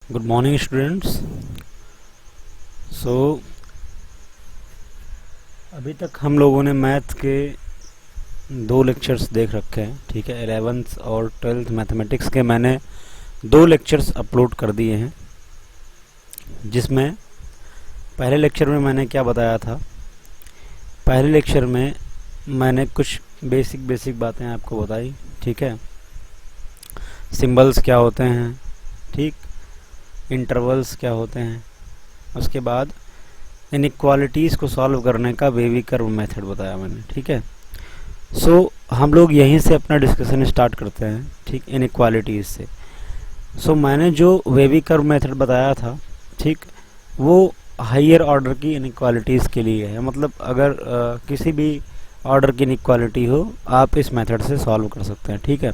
Good morning students. सो अभी तक हम लोगों ने मैथ के दो लेक्चर्स देख रखे हैं, ठीक है। 11th और 12th मैथमेटिक्स के मैंने दो लेक्चर्स अपलोड कर दिए हैं, जिसमें पहले लेक्चर में मैंने क्या बताया था। पहले लेक्चर में मैंने कुछ बेसिक बातें आपको बताई, ठीक है। सिंबल्स क्या होते हैं, ठीक, इंटरवल्स क्या होते हैं। उसके बाद इनइक्वालिटीज़ को सॉल्व करने का वेवी कर्व मेथड बताया मैंने, ठीक है। सो हम लोग यहीं से अपना डिस्कशन स्टार्ट करते हैं, ठीक, इनइक्वालिटीज़ से। सो मैंने जो वेवी कर्व मेथड बताया था, ठीक, वो हायर ऑर्डर की इनइक्वालिटीज़ के लिए है। मतलब अगर किसी भी ऑर्डर की इनइक्वालिटी हो, आप इस मेथड से सॉल्व कर सकते हैं, ठीक है।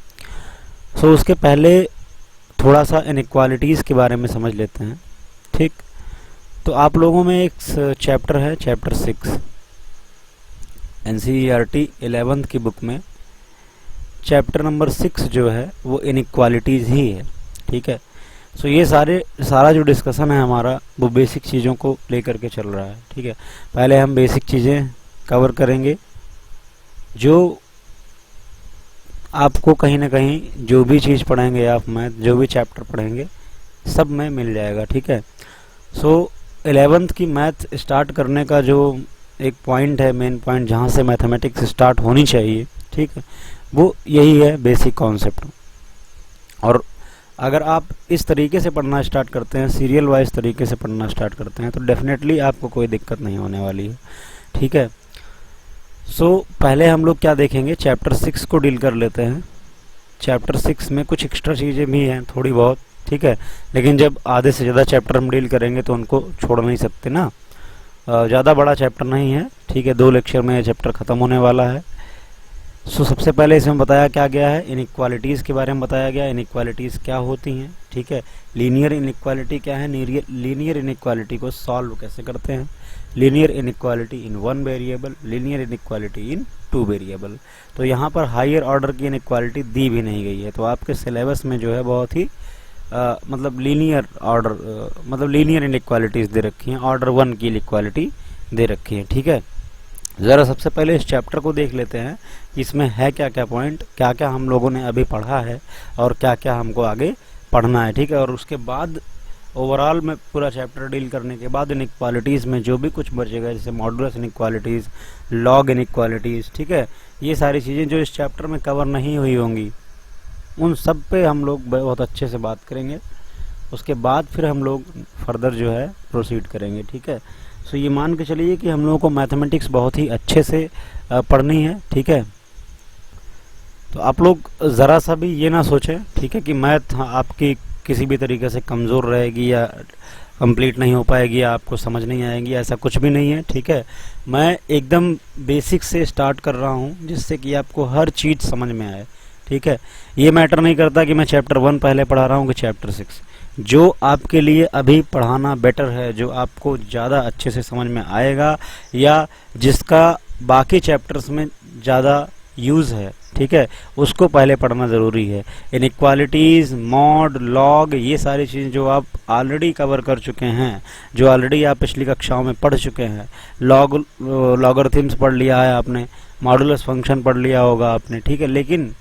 सो उसके पहले थोड़ा सा इनइक्वालिटीज़ के बारे में समझ लेते हैं, ठीक। तो आप लोगों में एक चैप्टर है, चैप्टर 6 NCERT 11th की बुक में चैप्टर नंबर 6 जो है वो इनइक्वालिटीज़ ही है, ठीक है। सो ये सारा जो डिस्कशन है हमारा, वो बेसिक चीज़ों को लेकर के चल रहा है, ठीक है। पहले हम बेसिक चीज़ें कवर करेंगे, जो आपको कहीं ना कहीं जो भी चीज़ पढ़ेंगे आप, मैथ जो भी चैप्टर पढ़ेंगे सब में मिल जाएगा, ठीक है। सो 11th की मैथ स्टार्ट करने का जो एक पॉइंट है, मेन पॉइंट जहाँ से मैथमेटिक्स स्टार्ट होनी चाहिए, ठीक है, वो यही है, बेसिक कॉन्सेप्ट। और अगर आप इस तरीके से पढ़ना स्टार्ट करते हैं, सीरियल वाइज तरीके से पढ़ना स्टार्ट करते हैं, तो डेफिनेटली आपको कोई दिक्कत नहीं होने वाली है, ठीक है। सो पहले हम लोग क्या देखेंगे, चैप्टर 6 को डील कर लेते हैं। चैप्टर 6 में कुछ एक्स्ट्रा चीज़ें भी हैं थोड़ी बहुत, ठीक है। लेकिन जब आधे से ज़्यादा चैप्टर हम डील करेंगे तो उनको छोड़ नहीं सकते ना। ज़्यादा बड़ा चैप्टर नहीं है, ठीक है। 2 लेक्चर में ये चैप्टर ख़त्म होने वाला है। सो सबसे पहले इसमें बताया क्या गया है, इनइक्वालिटीज़ के बारे में बताया गया। इनइक्वालिटीज़ क्या होती हैं, ठीक है। लीनियर इनइक्वालिटी क्या है, लीनियर इनइक्वालिटी को सॉल्व कैसे करते हैं, linear inequality in 1 variable, linear inequality in 2 variable. तो यहाँ पर हायर ऑर्डर की इनइक्वालिटी दी भी नहीं गई है। तो आपके सिलेबस में जो है बहुत ही मतलब लीनियर ऑर्डर, मतलब लीनियर इनइक्वालिटीज़ दे रखी हैं, ऑर्डर 1 की इनइक्वालिटी दे रखी है, ठीक है। ज़रा सबसे पहले इस चैप्टर को देख लेते हैं कि इसमें है क्या क्या पॉइंट, क्या क्या हम लोगों ने अभी पढ़ा है और क्या क्या हमको आगे पढ़ना है, ठीक है। और उसके बाद ओवरऑल में पूरा चैप्टर डील करने के बाद इनइक्वालिटीज़ में जो भी कुछ बचेगा, जैसे मॉडुलस इनइक्वालिटीज़, लॉग इनइक्वालिटीज़, ठीक है, ये सारी चीज़ें जो इस चैप्टर में कवर नहीं हुई होंगी, उन सब पे हम लोग बहुत अच्छे से बात करेंगे। उसके बाद फिर हम लोग फर्दर जो है प्रोसीड करेंगे, ठीक है। सो ये मान के चलिए कि हम लोगों को मैथमेटिक्स बहुत ही अच्छे से पढ़नी है, ठीक है। तो आप लोग ज़रा सा भी ये ना सोचें, ठीक है, कि मैथ आपकी किसी भी तरीके से कमज़ोर रहेगी या कंप्लीट नहीं हो पाएगी या आपको समझ नहीं आएगी, ऐसा कुछ भी नहीं है, ठीक है। मैं एकदम बेसिक से स्टार्ट कर रहा हूँ, जिससे कि आपको हर चीज़ समझ में आए, ठीक है। ये मैटर नहीं करता कि मैं चैप्टर 1 पहले पढ़ा रहा हूँ कि चैप्टर 6। जो आपके लिए अभी पढ़ाना बेटर है, जो आपको ज़्यादा अच्छे से समझ में आएगा या जिसका बाकी चैप्टर्स में ज़्यादा यूज़ है, ठीक है, उसको पहले पढ़ना ज़रूरी है। इनइक्वालिटीज़, मॉड, लॉग, ये सारी चीज़ें जो आप ऑलरेडी कवर कर चुके हैं, जो ऑलरेडी आप पिछली कक्षाओं में पढ़ चुके हैं। लॉगरिथम्स पढ़ लिया है आपने, मॉडुलस फंक्शन पढ़ लिया होगा आपने, ठीक है, लेकिन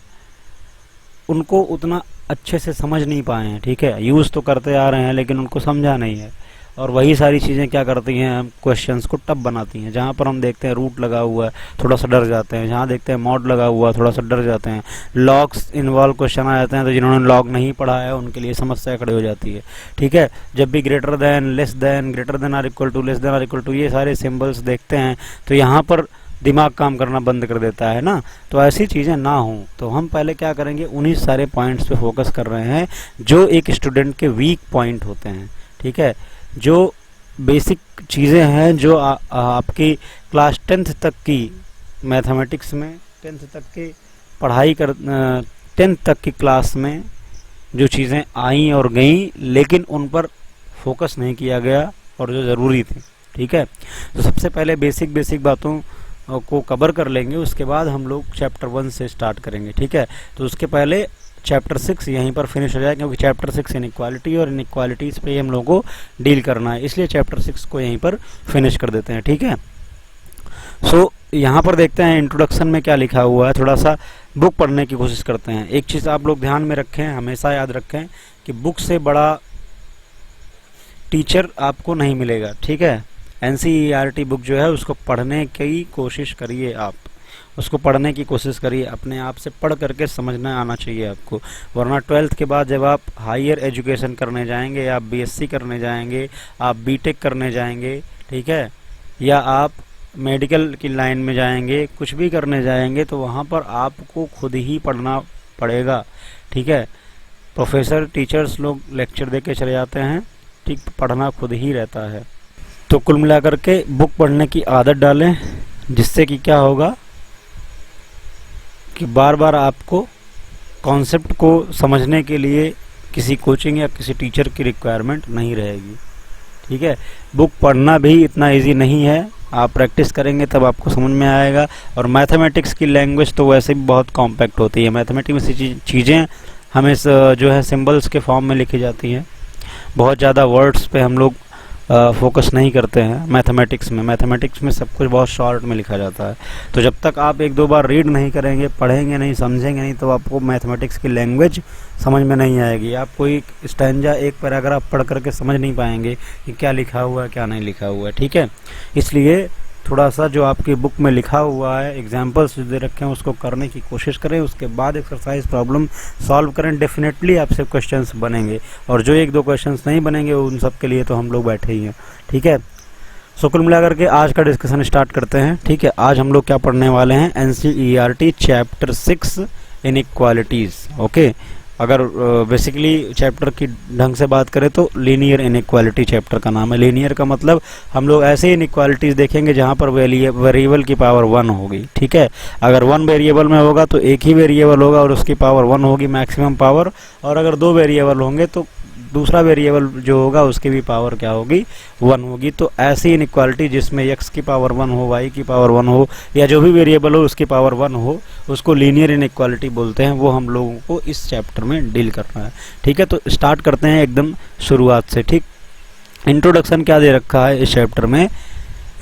उनको उतना अच्छे से समझ नहीं पाए हैं, ठीक है। यूज़ तो करते आ रहे हैं लेकिन उनको समझा नहीं है। और वही सारी चीज़ें क्या करती हैं, क्वेश्चंस को टफ बनाती हैं। जहाँ पर हम देखते हैं रूट लगा हुआ है, थोड़ा सा डर जाते हैं। जहाँ देखते हैं मॉड लगा हुआ है, थोड़ा सा डर जाते हैं। लॉग्स इन्वॉल्व क्वेश्चन आ जाते हैं, तो जिन्होंने लॉग नहीं पढ़ा है उनके लिए समस्या खड़ी हो जाती है, ठीक है। जब भी greater than, less than, greater than or equal to, less than or equal to, ये सारे सिम्बल्स देखते हैं तो यहाँ पर दिमाग काम करना बंद कर देता है ना। तो ऐसी चीज़ें ना हों, तो हम पहले क्या करेंगे, उन्हीं सारे पॉइंट्स पे फोकस कर रहे हैं जो एक स्टूडेंट के वीक पॉइंट होते हैं, ठीक है। जो बेसिक चीज़ें हैं जो आपकी क्लास 10th तक की मैथमेटिक्स में, 10th तक की पढ़ाई कर 10th तक की क्लास में जो चीज़ें आई और गई, लेकिन उन पर फोकस नहीं किया गया और जो ज़रूरी थी, ठीक है। तो सबसे पहले बेसिक बातों को कवर कर लेंगे, उसके बाद हम लोग चैप्टर 1 से स्टार्ट करेंगे, ठीक है। तो उसके पहले चैप्टर 6 यहीं पर फिनिश हो जाए, क्योंकि चैप्टर 6 इनइक्वालिटी और इनइक्वालिटीज़ पे हम लोगों को डील करना है, इसलिए चैप्टर 6 को यहीं पर फिनिश कर देते हैं। ठीक है, सो यहाँ पर देखते हैं इंट्रोडक्शन में क्या लिखा हुआ है, थोड़ा सा बुक पढ़ने की कोशिश करते हैं। एक चीज़ आप लोग ध्यान में रखें, हमेशा याद रखें कि बुक से बड़ा टीचर आपको नहीं मिलेगा। ठीक है, NCERT बुक जो है उसको पढ़ने की कोशिश करिए, आप उसको पढ़ने की कोशिश करिए, अपने आप से पढ़ करके समझना आना चाहिए आपको, वरना 12th के बाद जब आप हायर एजुकेशन करने जाएंगे, आप BSc करने जाएंगे, आप BTech करने जाएंगे, ठीक है, या आप मेडिकल की लाइन में जाएंगे, कुछ भी करने जाएंगे, तो वहाँ पर आपको खुद ही पढ़ना पड़ेगा। ठीक है, प्रोफेसर टीचर्स लोग लेक्चर दे के चले जाते हैं, ठीक, पढ़ना खुद ही रहता है। तो कुल मिलाकर के बुक पढ़ने की आदत डालें, जिससे कि क्या होगा कि बार बार आपको कॉन्सेप्ट को समझने के लिए किसी कोचिंग या किसी टीचर की रिक्वायरमेंट नहीं रहेगी। ठीक है, बुक पढ़ना भी इतना इजी नहीं है, आप प्रैक्टिस करेंगे तब आपको समझ में आएगा। और मैथमेटिक्स की लैंग्वेज तो वैसे भी बहुत कॉम्पैक्ट होती है, मैथमेटिक्स में से चीज़ें हमें जो है सिंबल्स के फॉर्म में लिखी जाती हैं, बहुत ज़्यादा वर्ड्स पे हम लोग फोकस नहीं करते हैं मैथमेटिक्स में सब कुछ बहुत शॉर्ट में लिखा जाता है। तो जब तक आप एक दो बार रीड नहीं करेंगे, पढ़ेंगे नहीं, समझेंगे नहीं, तो आपको मैथमेटिक्स की लैंग्वेज समझ में नहीं आएगी। आप कोई स्टैंजा, एक पैराग्राफ पढ़ करके समझ नहीं पाएंगे कि क्या लिखा हुआ है क्या नहीं लिखा हुआ है। ठीक है, इसलिए थोड़ा सा जो आपकी बुक में लिखा हुआ है, एग्जाम्पल्स जो दे रखे हैं, उसको करने की कोशिश करें, उसके बाद एक्सरसाइज प्रॉब्लम सॉल्व करें। डेफिनेटली आपसे क्वेश्चंस बनेंगे, और जो एक दो क्वेश्चंस नहीं बनेंगे उन सब के लिए तो हम लोग बैठे ही हैं। ठीक है, सो कुल मिलाकर के आज का डिस्कशन स्टार्ट करते हैं। ठीक है, आज हम लोग क्या पढ़ने वाले हैं, NCERT चैप्टर 6 इनइक्वालिटीज़। ओके, अगर बेसिकली चैप्टर की ढंग से बात करें तो लीनियर इनइक्वालिटी चैप्टर का नाम है। लीनियर का मतलब हम लोग ऐसे इनइक्वालिटीज़ देखेंगे जहां पर वेरिएबल की पावर 1 होगी। ठीक है, अगर 1 वेरिएबल में होगा तो एक ही वेरिएबल होगा और उसकी पावर 1 होगी, मैक्सिमम पावर। और अगर 2 वेरिएबल होंगे तो दूसरा वेरिएबल जो होगा उसकी भी पावर क्या होगी, 1 होगी। तो ऐसी इनइक्वालिटी जिसमें x की पावर 1 हो, y की पावर 1 हो, या जो भी वेरिएबल हो उसकी पावर 1 हो, उसको लीनियर इनइक्वालिटी बोलते हैं। वो हम लोगों को इस चैप्टर में डील करना है। ठीक है, तो स्टार्ट करते हैं एकदम शुरुआत से। ठीक, इंट्रोडक्शन क्या दे रखा है इस चैप्टर में।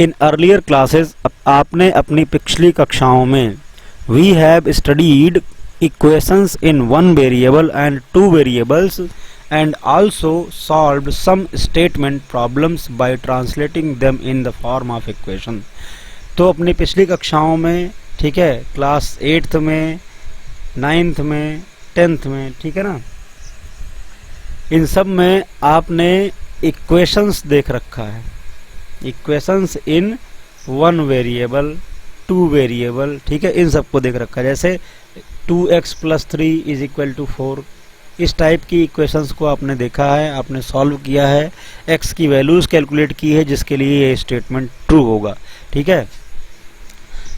इन अर्लियर क्लासेस, आपने अपनी पिछली कक्षाओं में, we have studied equations in 1 variable and 2 variables and also solved some statement problems by translating them in the form of equation। तो अपनी पिछली कक्षाओं में, ठीक है, क्लास 8th में, 9th में, 10th में, ठीक है ना, इन सब में आपने इक्वेशंस देख रखा है। इक्वेशंस इन 1 वेरिएबल, 2 वेरिएबल, ठीक है, इन सबको देख रखा है। जैसे 2x + 3 = 4, इस टाइप की इक्वेशंस को आपने देखा है, आपने सॉल्व किया है, x की वैल्यूज कैलकुलेट की है, जिसके लिए ये स्टेटमेंट ट्रू होगा। ठीक है,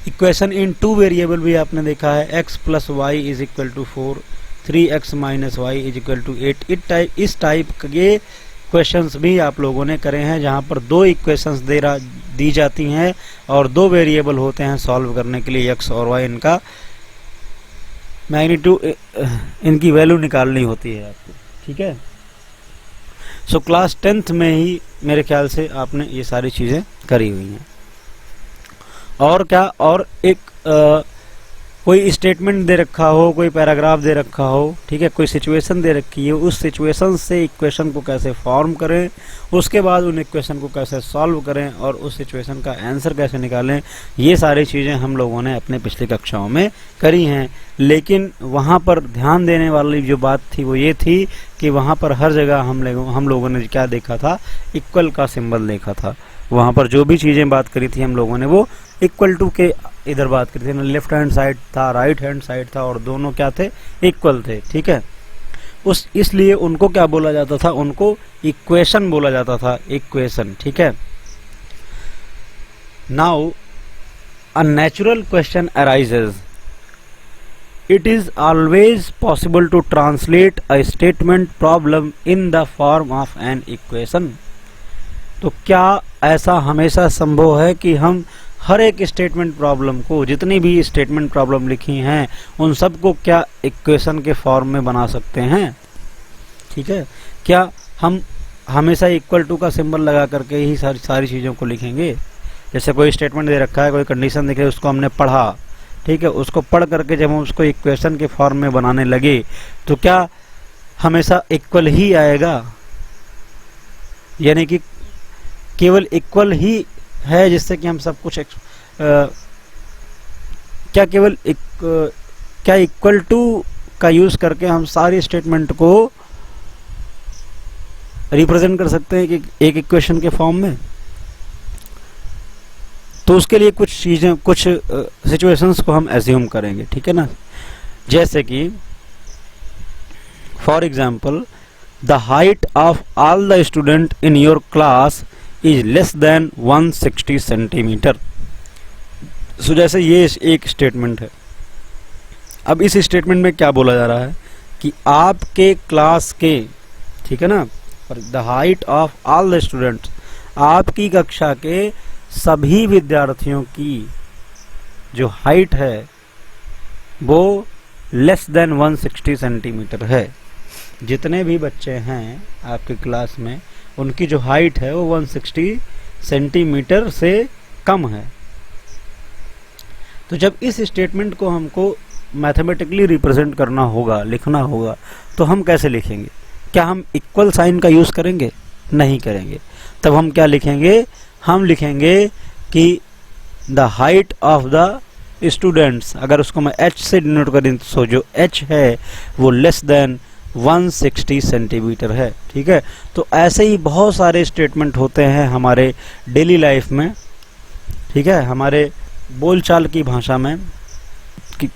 इक्वेशन इन 2 वेरिएबल भी आपने देखा है, x + y = 4, 3x - y = 8। इस टाइप के क्वेश्चंस भी आप लोगों ने करे हैं, जहां पर 2 इक्वेशंस दी जाती हैं और 2 वेरिएबल होते हैं सॉल्व करने के लिए, x और y, इनका मैग्नीट्यूड, इनकी वैल्यू निकालनी होती है आपको। ठीक है, सो क्लास 10th में ही मेरे ख्याल से आपने ये सारी चीज़ें करी हुई हैं। और क्या, और एक कोई स्टेटमेंट दे रखा हो, कोई पैराग्राफ दे रखा हो, ठीक है, कोई सिचुएशन दे रखी है, उस सिचुएशन से इक्वेशन को कैसे फॉर्म करें, उसके बाद उन इक्वेशन को कैसे सॉल्व करें और उस सिचुएशन का आंसर कैसे निकालें, ये सारी चीज़ें हम लोगों ने अपने पिछली कक्षाओं में करी हैं। लेकिन वहाँ पर ध्यान देने वाली जो बात थी वो ये थी कि वहाँ पर हर जगह हम लोगों ने क्या देखा था, इक्वल का सिंबल देखा था। वहाँ पर जो भी चीज़ें बात करी थी हम लोगों ने वो इक्वल टू के इधर बात करी थी, लेफ्ट हैंड साइड था, राइट हैंड साइड था, और दोनों क्या थे, इक्वल थे। ठीक है, इसलिए उनको क्या बोला जाता था, उनको इक्वेशन बोला जाता था, इक्वेशन। ठीक है, now a natural question arises, it is always possible to translate a statement problem in the form of an equation। तो क्या ऐसा हमेशा संभव है कि हम हर एक स्टेटमेंट प्रॉब्लम को, जितनी भी स्टेटमेंट प्रॉब्लम लिखी हैं उन सब को क्या इक्वेशन के फॉर्म में बना सकते हैं, ठीक है। क्या हम हमेशा इक्वल टू का सिंबल लगा करके ही सारी चीज़ों को लिखेंगे? जैसे कोई स्टेटमेंट दे रखा है, कोई कंडीशन दिख रही है, उसको हमने पढ़ा, ठीक है, उसको पढ़ करके जब हम उसको इक्वेशन के फॉर्म में बनाने लगे तो क्या हमेशा इक्वल ही आएगा? यानी कि केवल इक्वल ही है जिससे कि हम सब कुछ क्या केवल क्या इक्वल टू का यूज करके हम सारी स्टेटमेंट को रिप्रेजेंट कर सकते हैं कि एक इक्वेशन के फॉर्म में? तो उसके लिए कुछ चीजें, कुछ सिचुएशंस को हम एज्यूम करेंगे, ठीक है ना। जैसे कि for example, the height of all the student in your class is less than 160 centimetre. So जैसे ये एक स्टेटमेंट है। अब इस स्टेटमेंट में क्या बोला जा रहा है कि आपके क्लास के, ठीक है ना, the height of all the students, आपकी कक्षा के सभी विद्यार्थियों की जो हाइट है वो लेस देन 160 सेंटीमीटर है। जितने भी बच्चे हैं आपके क्लास में उनकी जो हाइट है वो 160 सेंटीमीटर से कम है। तो जब इस स्टेटमेंट को हमको मैथमेटिकली रिप्रेजेंट करना होगा, लिखना होगा, तो हम कैसे लिखेंगे? क्या हम इक्वल साइन का यूज करेंगे? नहीं करेंगे। तब हम क्या लिखेंगे? हम लिखेंगे कि the height of the students, अगर उसको मैं h से डिनोट करें तो जो h है वो लेस देन 160 सेंटीमीटर है, ठीक है। तो ऐसे ही बहुत सारे स्टेटमेंट होते हैं हमारे डेली लाइफ में, ठीक है, हमारे बोलचाल की भाषा में,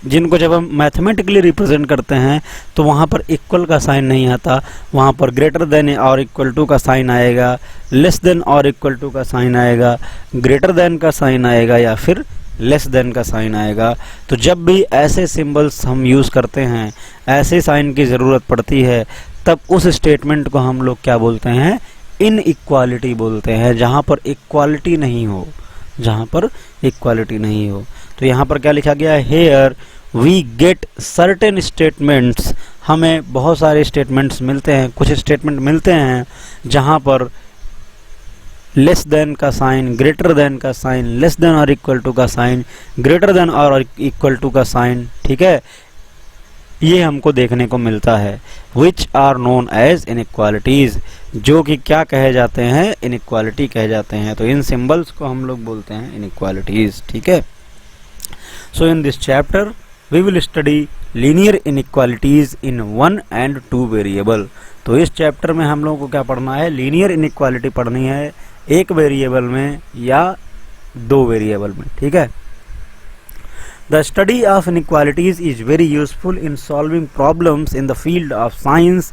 जिनको जब हम मैथमेटिकली रिप्रेजेंट करते हैं तो वहाँ पर इक्वल का साइन नहीं आता, वहाँ पर ग्रेटर देन और इक्वल टू का साइन आएगा, लेस देन और इक्वल टू का साइन आएगा, ग्रेटर देन का साइन आएगा या फिर लेस देन का साइन आएगा। तो जब भी ऐसे सिंबल्स हम यूज़ करते हैं, ऐसे साइन की ज़रूरत पड़ती है, तब उस स्टेटमेंट को हम लोग क्या बोलते हैं? इनइक्वालिटी बोलते हैं, जहाँ पर इक्वालिटी नहीं हो, जहाँ पर इक्वालिटी नहीं हो। तो यहाँ पर क्या लिखा गया है? Here we get certain statements, हमें बहुत सारे स्टेटमेंट्स मिलते हैं, कुछ स्टेटमेंट मिलते हैं जहाँ पर लेस देन का साइन, ग्रेटर देन का साइन, लेस देन और इक्वल टू का साइन, ग्रेटर देन और इक्वल टू का साइन, ठीक है, ये हमको देखने को मिलता है। Which are known as inequalities, जो कि क्या कहे जाते हैं? इनइक्वालिटी कहे जाते हैं। तो इन सिंबल्स को हम लोग बोलते हैं इनइक्वालिटीज, ठीक है। So in this chapter we will study linear inequalities in 1 and 2 variable. तो इस चैप्टर में हम लोगों को क्या पढ़ना है? लीनियर इनइक्वालिटी पढ़नी है, एक वेरिएबल में या 2 वेरिएबल में, ठीक है। The study of inequalities is very useful in solving problems in the field of science,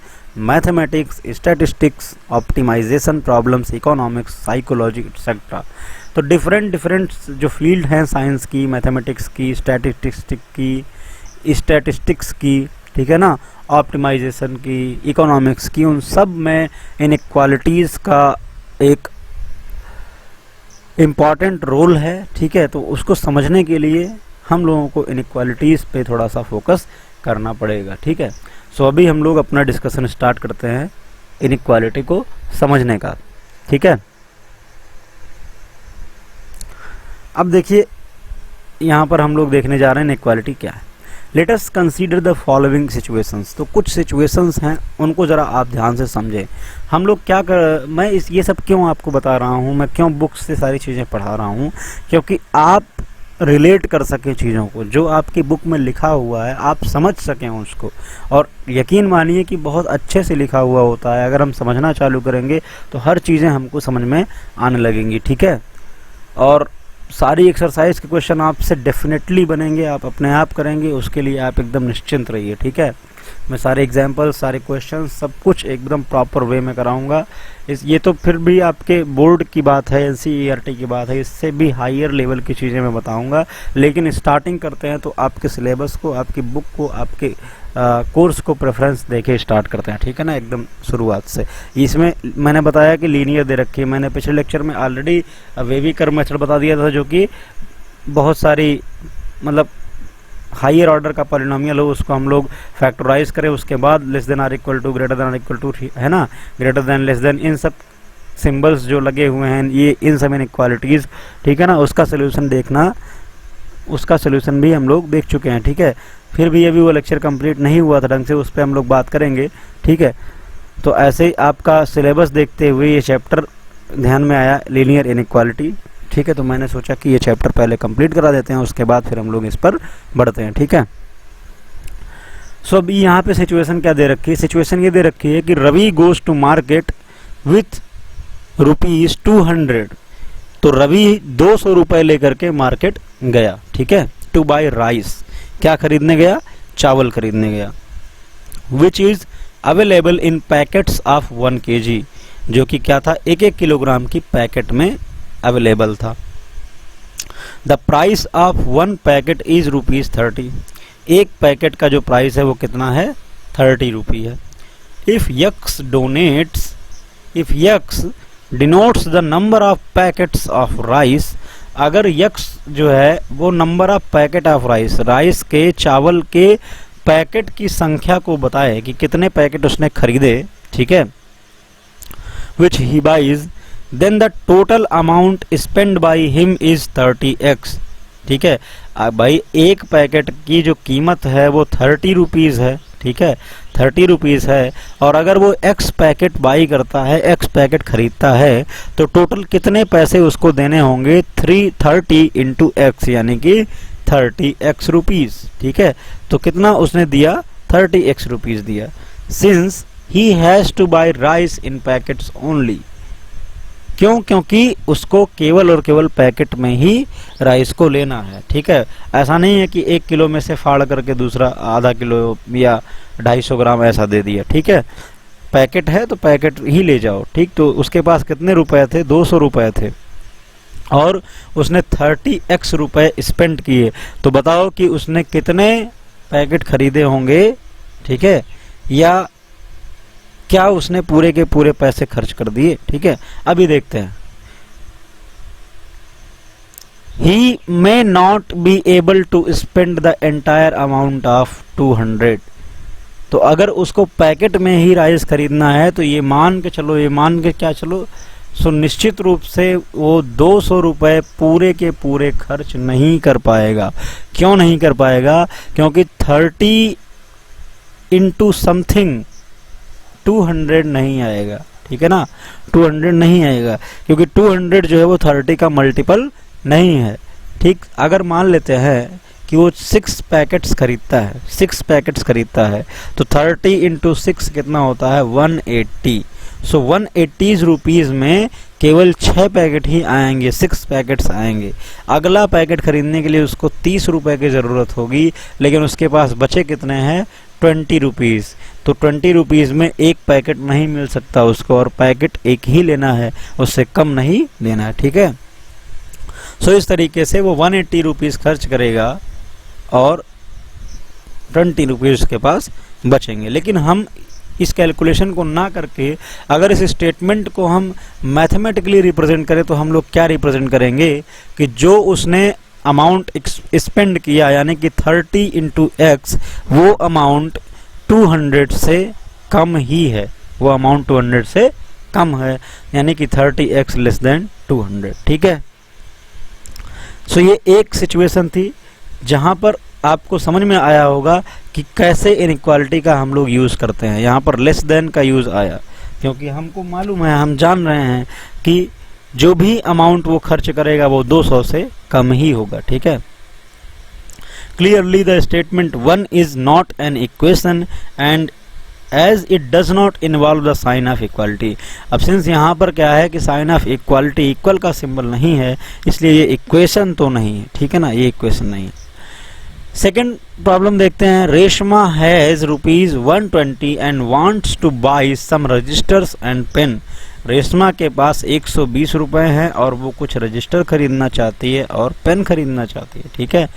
mathematics, statistics, optimization problems, economics, psychology, etc. तो डिफरेंट जो फील्ड हैं साइंस की, मैथमेटिक्स की, स्टैटिस्टिक्स की, ठीक है ना, ऑप्टिमाइजेशन की, इकोनॉमिक्स की, उन सब में इनइक्वालिटीज़ का एक इम्पॉर्टेंट रोल है, ठीक है। तो उसको समझने के लिए हम लोगों को इनइक्वालिटीज़ पे थोड़ा सा फोकस करना पड़ेगा, ठीक है। सो अभी हम लोग अपना डिस्कशन स्टार्ट करते हैं इनइक्वालिटी को समझने का, ठीक है। अब देखिए यहाँ पर हम लोग देखने जा रहे हैं इनइक्वालिटी क्या है। Late us consider the following situations. तो कुछ सिचुएशंस हैं, उनको ज़रा आप ध्यान से समझें। हम लोग क्या कर, मैं ये सब क्यों आपको बता रहा हूँ, मैं क्यों बुक्स से सारी चीज़ें पढ़ा रहा हूँ, क्योंकि आप रिलेट कर सकें चीज़ों को, जो आपकी बुक में लिखा हुआ है आप समझ सकें उसको। और यकीन मानिए कि बहुत अच्छे से लिखा हुआ होता है, अगर हम समझना चालू करेंगे तो हर चीज़ें हमको समझ में आने लगेंगी, ठीक है। और सारी एक्सरसाइज के क्वेश्चन आपसे डेफिनेटली बनेंगे, आप अपने आप करेंगे, उसके लिए आप एकदम निश्चिंत रहिए, ठीक है। मैं सारे एग्जाम्पल, सारे क्वेश्चन, सब कुछ एकदम प्रॉपर वे में कराऊंगा। ये तो फिर भी आपके बोर्ड की बात है, NCERT की बात है, इससे भी हायर लेवल की चीज़ें मैं बताऊंगा। लेकिन स्टार्टिंग करते हैं तो आपके सिलेबस को, आपकी बुक को, आपके कोर्स को प्रेफरेंस देके स्टार्ट करते हैं, ठीक है ना, एकदम शुरुआत से। इसमें मैंने बताया कि लीनियर दे रखी है, मैंने पिछले लेक्चर में ऑलरेडी वेवी कर्व मेथड बता दिया था, जो कि बहुत सारी मतलब हायर ऑर्डर का पॉलिनोमियल हो, उसको हम लोग फैक्टराइज करें, उसके बाद less than or equal to, greater than or equal to, है ना, ग्रेटर देन, लेस देन, इन सब सिंबल्स जो लगे हुए हैं, ये इन सब इनइक्वालिटीज़, ठीक है ना, उसका सोल्यूशन देखना, उसका सोल्यूशन भी हम लोग देख चुके हैं, ठीक है। फिर भी अभी वो लेक्चर कंप्लीट नहीं हुआ था ढंग से, उस पर हम लोग बात करेंगे, ठीक है। तो ऐसे ही आपका सिलेबस देखते हुए ये चैप्टर ध्यान में आया, लीनियर इनइक्वालिटी, ठीक है। तो मैंने सोचा कि ये चैप्टर पहले कंप्लीट करा देते हैं, उसके बाद फिर हम लोग इस पर बढ़ते हैं, ठीक है। सो अभी यहाँ पे सिचुएशन क्या दे रखी है, सिचुएशन ये दे रखी है कि Ravi goes to market with ₹200। तो रवि 200 रुपए लेकर के मार्केट गया, ठीक है, टू बाय राइस, क्या खरीदने गया, चावल खरीदने गया, which is available in packets of 1 kg, जो कि क्या था, 1-1 किलोग्राम की पैकेट में अवेलेबल था। The price of 1 packet is ₹30। एक पैकेट का जो प्राइस है वो कितना है, 30 रुपी है। If x denotes the number of packets of rice, अगर यक्स जो है वो number of packet of rice, rice के, चावल के पैकेट की संख्या को बताए कि कितने पैकेट उसने खरीदे, ठीक है, which he buys, then the total amount spend by him is 30x, ठीक है। भाई एक पैकेट की जो कीमत है वो 30 रुपीज़ है, ठीक है, 30 रुपीज़ है, और अगर वो x पैकेट बाई करता है, x पैकेट खरीदता है, तो टोटल कितने पैसे उसको देने होंगे, 330 इंटू x, यानी कि 30x रुपीज़, ठीक है। तो कितना उसने दिया, 30x रुपीज़ दिया। Since he has two by rice in packets only, क्यों, क्योंकि उसको केवल और केवल पैकेट में ही राइस को लेना है, ठीक है। ऐसा नहीं है कि 1 किलो में से फाड़ करके दूसरा आधा किलो या 250 ग्राम ऐसा दे दिया, ठीक है। पैकेट है तो पैकेट ही ले जाओ, ठीक। तो उसके पास कितने रुपए थे, 200 रुपए थे, और उसने 30x रुपए स्पेंड किए। तो बताओ कि उसने कितने पैकेट खरीदे होंगे, ठीक है, या क्या उसने पूरे के पूरे पैसे खर्च कर दिए, ठीक है। अभी देखते हैं, he may not be able to spend the entire amount of 200। तो अगर उसको पैकेट में ही राइस खरीदना है, तो ये मान के क्या चलो, सो निश्चित रूप से वो 200 रुपए पूरे के पूरे खर्च नहीं कर पाएगा। क्यों नहीं कर पाएगा, क्योंकि 30 इंटू समथिंग 200 नहीं आएगा, ठीक है ना, 200 नहीं आएगा, क्योंकि 200 जो है वो 30 का मल्टीपल नहीं है, ठीक। अगर मान लेते हैं कि वो 6 पैकेट्स खरीदता है, 6 पैकेट्स खरीदता है, तो 30 इंटू 6 कितना होता है, 180। सो 180 रुपीज़ में केवल 6 पैकेट ही आएंगे, 6 पैकेट्स आएंगे। अगला पैकेट खरीदने के लिए उसको 30 रुपए की ज़रूरत होगी, लेकिन उसके पास बचे कितने हैं, 20 रुपीज़। तो 20 रुपीज़ में एक पैकेट नहीं मिल सकता उसको, और पैकेट एक ही लेना है, उससे कम नहीं लेना है, ठीक है। सो इस तरीके से वो 180 रुपीज़ खर्च करेगा और 20 रुपीज़ उसके पास बचेंगे। लेकिन हम इस कैलकुलेशन को ना करके अगर इस स्टेटमेंट को हम मैथमेटिकली रिप्रेजेंट करें, तो हम लोग क्या रिप्रेजेंट करेंगे कि जो उसने अमाउंट स्पेंड किया, यानी कि 30 इंटू एक्स, वो अमाउंट 200 से कम ही है, वो अमाउंट 200 से कम है, यानी कि 30x लेस देन 200, ठीक है। सो ये एक सिचुएशन थी जहां पर आपको समझ में आया होगा कि कैसे इनइक्वालिटी का हम लोग यूज़ करते हैं। यहाँ पर लेस देन का यूज़ आया क्योंकि हमको मालूम है, हम जान रहे हैं कि जो भी अमाउंट वो खर्च करेगा वो 200 से कम ही होगा, ठीक है। Clearly the statement 1 is not an equation and as it does not involve the sign of equality. अब सिंस यहाँ पर क्या है कि साइन ऑफ इक्वालिटी, इक्वल का सिंबल नहीं है, इसलिए ये इक्वेशन तो नहीं है, ठीक है ना, ये इक्वेशन नहीं है। सेकेंड प्रॉब्लम देखते हैं। Reshma has ₹120 and wants to buy some registers and pen Reshma के पास 120 रुपये हैं और वो कुछ रजिस्टर खरीदना चाहती है और पेन खरीदना चाहती है, ठीक है।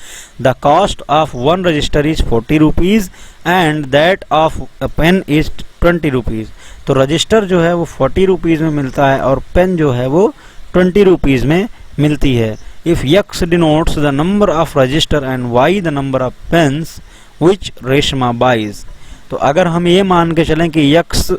The cost of one register is 40 rupees and that of a pen is 20 rupees. तो रजिस्टर जो है वो 40 रुपीज़ में मिलता है और पेन जो है वो 20 रुपीज़ में मिलती है। If x denotes the number of register and y the number of pens which Reshma buys. तो अगर हम ये मान के चलें कि यक्स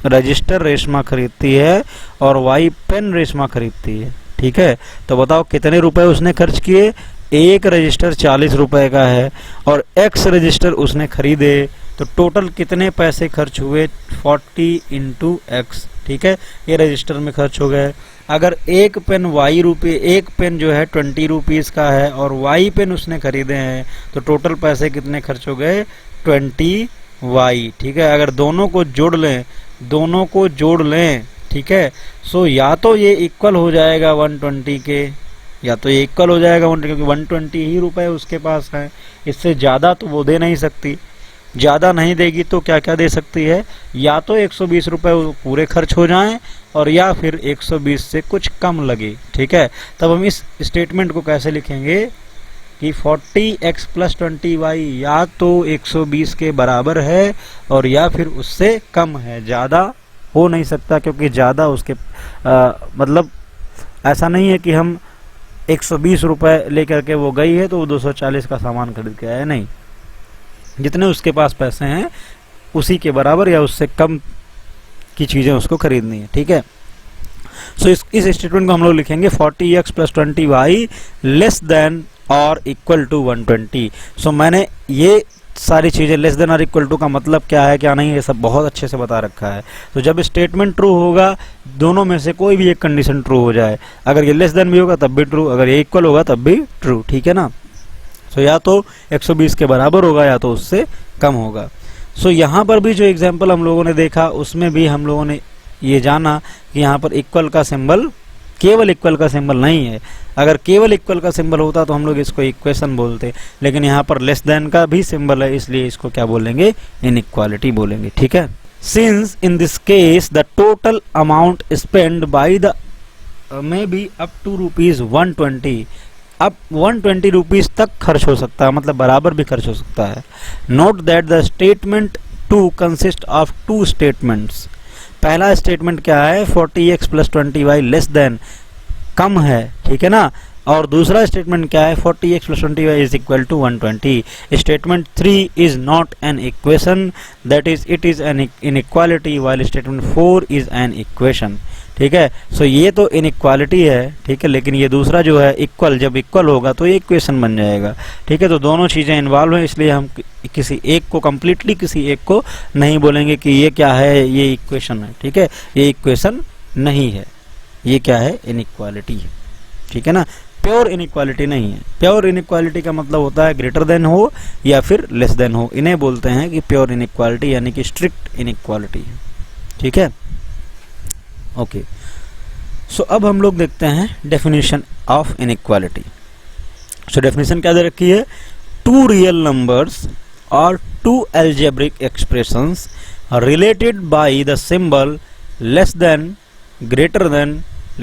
रजिस्टर रेशमा खरीदती है और वाई पेन रेशमा खरीदती है, ठीक है, तो बताओ कितने रुपए उसने खर्च किए। एक रजिस्टर 40 रुपए का है और एक्स रजिस्टर उसने खरीदे, तो टोटल कितने पैसे खर्च हुए, 40 इंटू एक्स, ठीक है, ये रजिस्टर में खर्च हो गए। अगर एक पेन एक पेन जो है 20 रुपीज़ का है और वाई पेन उसने खरीदे हैं, तो टोटल पैसे कितने खर्च हो गए, 20 वाई, ठीक है। अगर दोनों को जोड़ लें, ठीक है, सो या तो ये इक्वल हो जाएगा 120 के, या तो ये इक्वल हो जाएगा 120, क्योंकि 120 ही रुपए उसके पास हैं, इससे ज़्यादा तो वो दे नहीं सकती। ज़्यादा नहीं देगी तो क्या क्या दे सकती है, या तो 120 रुपये पूरे खर्च हो जाएं और या फिर 120 से कुछ कम लगे, ठीक है। तब हम इस स्टेटमेंट को कैसे लिखेंगे कि 40x + 20y या तो 120 के बराबर है और या फिर उससे कम है, ज़्यादा हो नहीं सकता, क्योंकि ज़्यादा उसके मतलब ऐसा नहीं है कि हम 120 रुपये लेकर के वो गई है तो वो 240 का सामान खरीद के आया, नहीं, जितने उसके पास पैसे हैं उसी के बराबर या उससे कम की चीज़ें उसको खरीदनी है, ठीक है। सो इस स्टेटमेंट को हम लोग लिखेंगे 40x + 20y लेस देन और इक्वल टू 120। सो मैंने ये सारी चीज़ें लेस देन और इक्वल टू का मतलब क्या है क्या नहीं, ये सब बहुत अच्छे से बता रखा है। तो जब स्टेटमेंट ट्रू होगा, दोनों में से कोई भी एक कंडीशन ट्रू हो जाए, अगर ये लेस देन भी होगा तब भी ट्रू, अगर ये इक्वल होगा तब भी ट्रू, ठीक है ना। सो या तो 120 के बराबर होगा या तो उससे कम होगा। सो यहाँ पर भी जो एग्जाम्पल हम लोगों ने देखा उसमें भी हम लोगों ने ये जाना कि यहाँ पर इक्वल का सिंबल केवल इक्वल का सिंबल नहीं है। अगर केवल इक्वल का सिंबल होता तो हम लोग इसको इक्वेशन बोलते, लेकिन यहाँ पर लेस देन का भी सिंबल है, इसलिए इसको क्या बोलेंगे, इनइक्वालिटी बोलेंगे, ठीक है। Since in this case the total amount spend by the may be up to ₹120, अब 120 रुपीज़ तक खर्च हो सकता है, मतलब बराबर भी खर्च हो सकता है। Note that the statement 2 consist of 2 statements. पहला स्टेटमेंट क्या है, 40x + 20y लेस देन, कम है, ठीक है ना, और दूसरा स्टेटमेंट क्या है, 40x + 20y is equal to 120। Statement 3 is not an equation, that is it is an inequality, while statement 4 is an equation, ठीक है। सो ये तो इनइक्वालिटी है, ठीक है, लेकिन ये दूसरा जो है इक्वल, जब इक्वल होगा तो ये इक्वेशन बन जाएगा, ठीक है। तो दोनों चीज़ें इन्वॉल्व हैं, इसलिए हम किसी एक को कंप्लीटली किसी एक को नहीं बोलेंगे कि ये क्या है, ये इक्वेशन है, ठीक है, ये इक्वेशन नहीं है, ये क्या है, इनइक्वालिटी है, ठीक है ना। प्योर इनइक्वालिटी नहीं है। प्योर इनइक्वालिटी का मतलब होता है ग्रेटर देन हो या फिर लेस देन हो, इन्हें बोलते हैं कि प्योर इनइक्वालिटी, यानी कि स्ट्रिक्ट इनइक्वालिटी है, ठीक है। ओके, सो अब हम लोग देखते हैं definition of inequality. So definition क्या दे रखी है, 2 रियल नंबर्स और 2 algebraic expressions related by the symbol less than, greater than,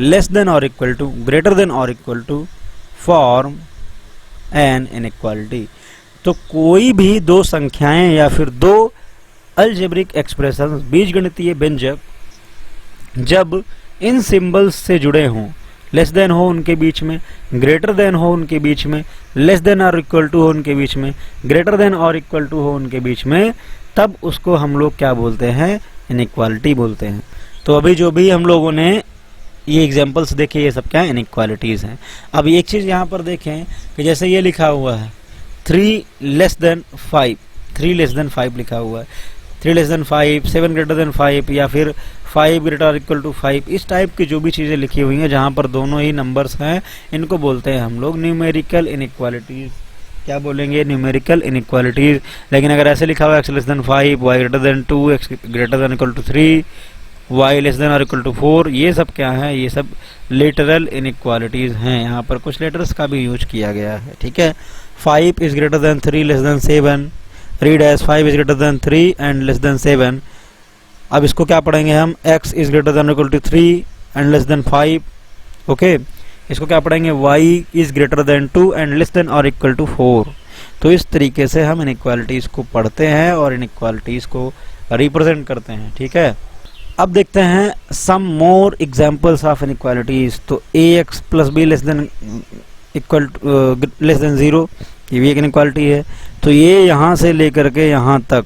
less than or equal to, greater than or equal to form an inequality। तो कोई भी दो संख्याएं या फिर 2 algebraic expressions, बीजगणितीय व्यंजक, जब इन सिंबल्स से जुड़े हों, लेस देन हो उनके बीच में, ग्रेटर देन हो उनके बीच में, लेस देन और इक्वल टू हो उनके बीच में, ग्रेटर देन और इक्वल टू हो उनके बीच में, तब उसको हम लोग क्या बोलते हैं, इनइक्वालिटी बोलते हैं। तो अभी जो भी हम लोगों ने ये एग्जांपल्स देखे, ये सब क्या है, इनइक्वालिटीज़ हैं। अब एक चीज़ यहाँ पर देखें कि जैसे ये लिखा हुआ है 3 लेस देन 5, 3 लेस देन 5 लिखा हुआ है, 3 लेस देन 5, 7 ग्रेटर देन 5 या फिर 5 ग्रेटर और इक्वल टू 5, इस टाइप की जो भी चीज़ें लिखी हुई हैं जहाँ पर दोनों ही नंबर्स हैं, इनको बोलते हैं हम लोग न्यूमेरिकल इनइक्वालिटीज़। क्या बोलेंगे, न्यूमेरिकल इनइक्वालिटीज़। लेकिन अगर ऐसे लिखा हुआ x less than 5, y greater than 2, x greater than equal to 3, y less than और इक्वल टू 4, ये सब क्या है, ये सब लिटरल इनइक्वालिटीज़ हैं। यहाँ पर कुछ लेटर्स का भी यूज किया गया है, ठीक है। 5 is greater than 3 less than 7, read as 5 is greater than 3 and less than 7, अब इसको क्या पढ़ेंगे हम, x is greater than equal to 3 and less than 5, okay. इसको क्या पढ़ेंगे, y is greater than 2 and less than और इक्वल टू 4। तो इस तरीके से हम इनइक्वालिटीज को पढ़ते हैं और इनइक्वालिटीज को रिप्रेजेंट करते हैं, ठीक है। अब देखते हैं सम मोर एग्जांपल्स ऑफ इनइक्वालिटीज। तो ax plus be less than equal less than 0, ये भी एक इनइक्वालिटी है। तो ये यहाँ से लेकर के यहाँ तक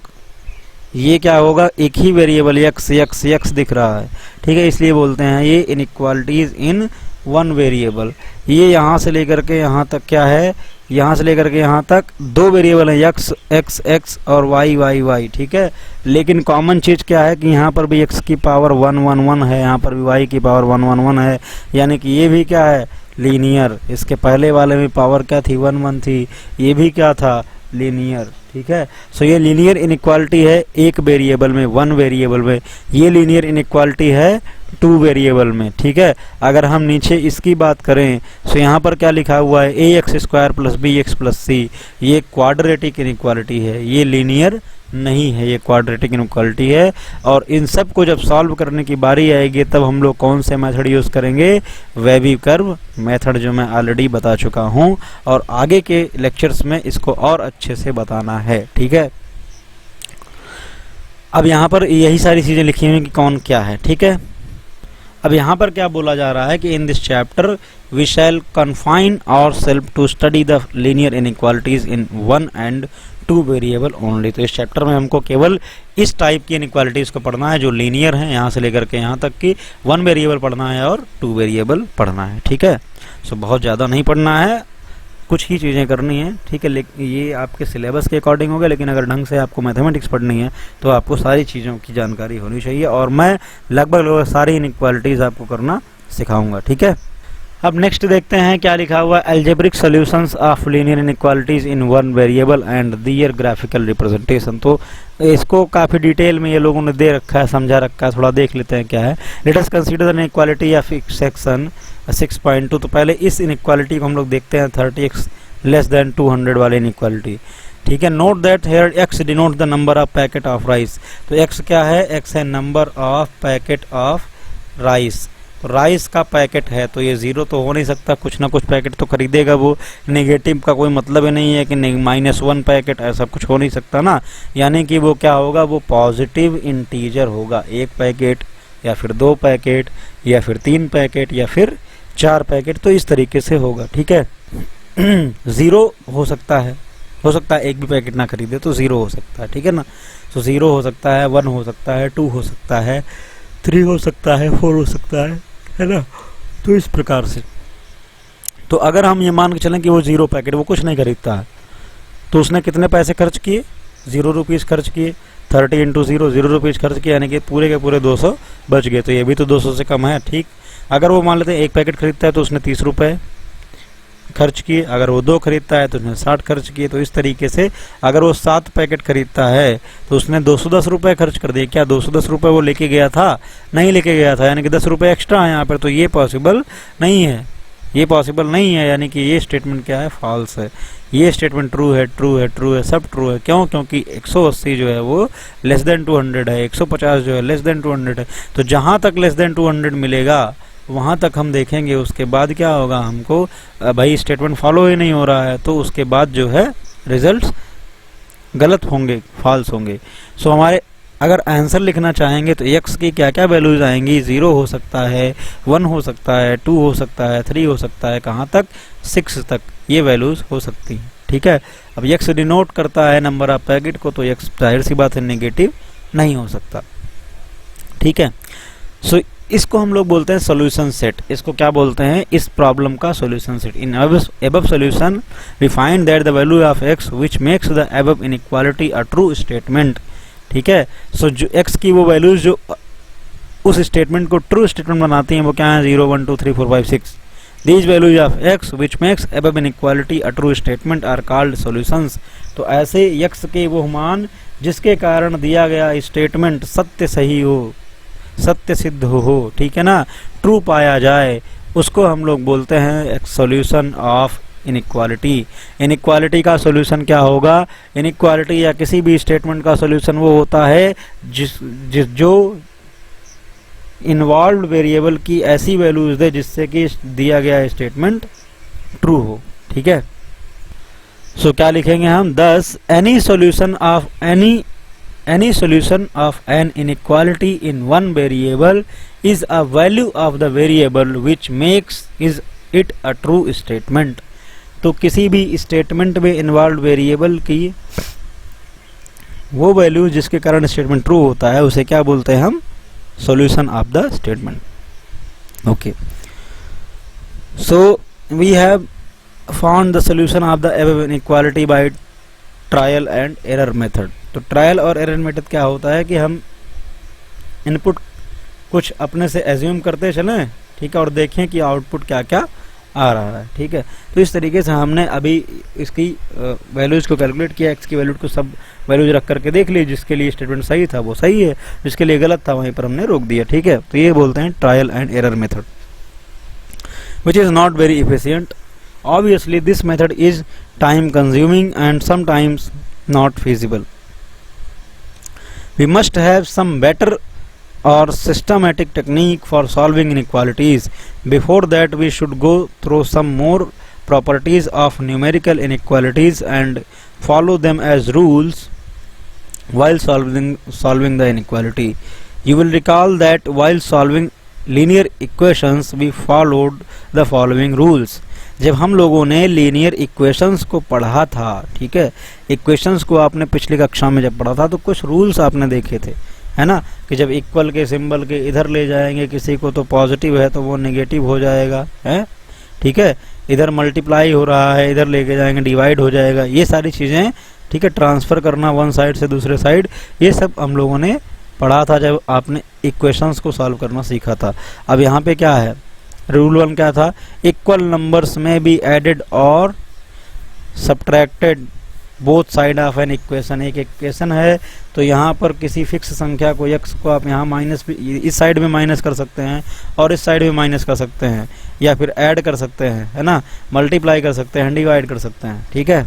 ये क्या होगा, एक ही वेरिएबल x दिख रहा है, ठीक है, इसलिए बोलते हैं ये इनइक्वालिटीज इन वन वेरिएबल। ये यहाँ से लेकर के यहाँ तक क्या है, यहाँ से लेकर के यहाँ तक दो वेरिएबल हैं, x और y, ठीक है। लेकिन कॉमन चीज क्या है कि यहाँ पर भी x की पावर 1 है, यहाँ पर भी y की पावर 1 है, यानी कि ये भी क्या है, लीनियर। इसके पहले वाले में पावर क्या थी, 1 थी, ये भी क्या था, लीनियर, ठीक है। सो ये लीनियर इनइक्वालिटी है एक वेरिएबल में, वन वेरिएबल में। ये लीनियर इनइक्वालिटी है टू वेरिएबल में, ठीक है। अगर हम नीचे इसकी बात करें तो यहाँ पर क्या लिखा हुआ है, ax² plus bx plus c, ये क्वाड्रेटिक इनइक्वालिटी है, ये लीनियर नहीं है, ये क्वाड्रेटिक इनइक्वालिटी है। और इन सब को जब सॉल्व करने की बारी आएगी तब हम लोग कौन से मेथड यूज करेंगे, वेवी कर्व मेथड, जो मैं ऑलरेडी बता चुका हूं और आगे के लेक्चर्स में इसको और अच्छे से बताना है, ठीक है। अब यहाँ पर यही सारी चीजें लिखी हुई कि कौन क्या है, ठीक है। अब यहाँ पर क्या बोला जा रहा है कि in this chapter we shall confine our self to study the linear inequalities in 1 and 2 variable only. तो इस चैप्टर में हमको केवल इस टाइप की इनइक्वालिटीज को पढ़ना है जो लीनियर है, यहाँ से लेकर के यहाँ तक कि 1 वेरिएबल पढ़ना है और 2 वेरिएबल पढ़ना है, ठीक है। सो बहुत ज़्यादा नहीं पढ़ना है, कुछ ही चीज़ें करनी है, ठीक है। लेकिन ये आपके सिलेबस के अकॉर्डिंग होगा, लेकिन अगर ढंग से आपको मैथमेटिक्स पढ़नी है तो आपको सारी चीज़ों की जानकारी होनी चाहिए और मैं लगभग सारी इनइक्वालिटीज़ आपको करना सिखाऊंगा, ठीक है। अब नेक्स्ट देखते हैं क्या लिखा हुआ है, algebraic solutions of linear inequalities in one variable and their graphical representation. तो इसको काफ़ी डिटेल में ये लोगों ने दे रखा है, समझा रखा है, थोड़ा देख लेते हैं क्या है। Late us consider the inequality of section 6.2। तो पहले इस इनइक्वालिटी को हम लोग देखते हैं, 30x लेस देन 200 वाली इनइक्वालिटी, ठीक है। Note that here x denote the number of packet of rice. तो x क्या है, x है number of packet of rice. तो राइस का पैकेट है तो ये 0 तो हो नहीं सकता, कुछ ना कुछ पैकेट तो खरीदेगा वो। नेगेटिव का कोई मतलब ही नहीं है कि -1 पैकेट, ऐसा कुछ हो नहीं सकता ना। यानी कि वो क्या होगा, वो पॉजिटिव इंटीजर होगा, 1 पैकेट या फिर 2 पैकेट या फिर 3 पैकेट या फिर 4 पैकेट, तो इस तरीके से होगा, ठीक है। 0 हो सकता है एक भी पैकेट ना खरीदे तो 0 हो सकता है, ठीक है ना। तो 0 हो सकता है, 1 हो सकता है, 2 हो सकता है, 3 हो सकता है, 4 हो सकता है ना। तो इस प्रकार से, तो अगर हम ये मान के चलें कि वो 0 पैकेट, वो कुछ नहीं खरीदता है, तो उसने कितने पैसे खर्च किए, 0 रुपीज़ खर्च किए, 30 × 0, 0 रुपीज़ खर्च किए, यानी कि पूरे के पूरे 200 बच गए। तो ये भी तो 200 से कम है, ठीक। अगर वो मान लेते हैं 1 पैकेट खरीदता है तो उसने 30 रुपये खर्च किए, अगर वो 2 खरीदता है तो उसने 60 खर्च किए। तो इस तरीके से अगर वो 7 पैकेट खरीदता है तो उसने 210 रुपये खर्च कर दिए। क्या 210 रुपये वो लेके गया था? नहीं लेके गया था, यानी कि 10 रुपये एक्स्ट्रा है यहाँ पर। तो ये पॉसिबल नहीं है, ये पॉसिबल नहीं है, यानी कि ये स्टेटमेंट क्या है, फॉल्स है। ये स्टेटमेंट ट्रू है, ट्रू है, ट्रू है, सब ट्रू है। क्यों? क्योंकि 180 जो है वो लेस देन 200 है, 150 जो है लेस देन 200 है। तो जहाँ तक लेस देन 200 मिलेगा वहाँ तक हम देखेंगे, उसके बाद क्या होगा, हमको भाई स्टेटमेंट फॉलो ही नहीं हो रहा है तो उसके बाद जो है रिजल्ट्स गलत होंगे, फॉल्स होंगे। सो हमारे अगर आंसर लिखना चाहेंगे तो x की क्या क्या वैल्यूज आएंगी, 0 हो सकता है, 1 हो सकता है, 2 हो सकता है, 3 हो सकता है, कहाँ तक, 6 तक ये वैल्यूज हो सकती हैं, ठीक है। अब x डिनोट करता है नंबर ऑफ पैकेट को, तो x जाहिर सी बात है नेगेटिव नहीं हो सकता, ठीक है। सो इसको हम लोग बोलते हैं सॉल्यूशन सेट। इसको क्या बोलते हैं, इस प्रॉब्लम का solution set. In above solution we find that the value of x which makes the above inequality a true statement, ठीक है। सो जो x की वो वैल्यूज जो उस स्टेटमेंट को ट्रू स्टेटमेंट बनाती हैं वो क्या है, 0 1 2 3 4 5 6। These values of x which makes above inequality a true statement are called solutions. तो ऐसे x के वो मान जिसके कारण दिया गया स्टेटमेंट सत्य सही हो, सत्य सिद्ध हो, ठीक है ना, ट्रू पाया जाए, उसको हम लोग बोलते हैं सॉल्यूशन ऑफ इनइक्वालिटी। इनइक्वालिटी का सॉल्यूशन क्या होगा? इनइक्वालिटी या किसी भी स्टेटमेंट का सॉल्यूशन वो होता है जो इन्वॉल्व वेरिएबल की ऐसी वैल्यूज दे जिससे कि दिया गया स्टेटमेंट ट्रू हो। ठीक है, सो क्या लिखेंगे हम? Thus any solution of an inequality in one variable is a value of the variable which makes is it a true statement। तो किसी भी स्टेटमेंट में इन्वॉल्व वेरिएबल की वो वैल्यू जिसके कारण स्टेटमेंट ट्रू होता है उसे क्या बोलते हैं हम? Solution of the statement. Okay, so we have found the solution of the above inequality by trial and error method. तो ट्रायल और एरर मेथड क्या होता है कि हम इनपुट कुछ अपने से एज्यूम करते चलें, ठीक है, और देखें कि आउटपुट क्या क्या आ रहा है। ठीक है, तो इस तरीके से हमने अभी इसकी वैल्यूज को कैलकुलेट किया, एक्स की वैल्यू को सब वैल्यूज रख करके देख ली, जिसके लिए स्टेटमेंट सही था वो सही है, जिसके लिए गलत था वहीं पर हमने रोक दिया। ठीक है, तो ये बोलते हैं trial and error method, which is not very efficient. Obviously this method is time consuming and sometimes not feasible। We must have some better or systematic technique for solving inequalities. Before that, we should go through some more properties of numerical inequalities and follow them as rules while solving the inequality. You will recall that while solving linear equations, we followed the following rules. जब हम लोगों ने linear equations को पढ़ा था, ठीक है, equations को आपने पिछली कक्षा में जब पढ़ा था तो कुछ रूल्स आपने देखे थे, है ना, कि जब इक्वल के सिंबल के इधर ले जाएंगे किसी को तो पॉजिटिव है तो वो नेगेटिव हो जाएगा, है, ठीक है, इधर मल्टीप्लाई हो रहा है इधर लेके जाएंगे डिवाइड हो जाएगा, ये सारी चीज़ें, ठीक है, ट्रांसफ़र करना वन साइड से दूसरे साइड, ये सब हम लोगों ने पढ़ा था जब आपने इक्वेशंस को सॉल्व करना सीखा था। अब यहाँ पे क्या है? रूल वन क्या था? Equal numbers may be added और subtracted both side of an equation. एक इक्वेशन है तो यहाँ पर किसी फिक्स संख्या को x को आप यहाँ माइनस भी इस साइड में माइनस कर सकते हैं और इस साइड में माइनस कर सकते हैं, या फिर ऐड कर सकते हैं, है ना, मल्टीप्लाई कर सकते हैं, डिवाइड कर सकते हैं। ठीक है,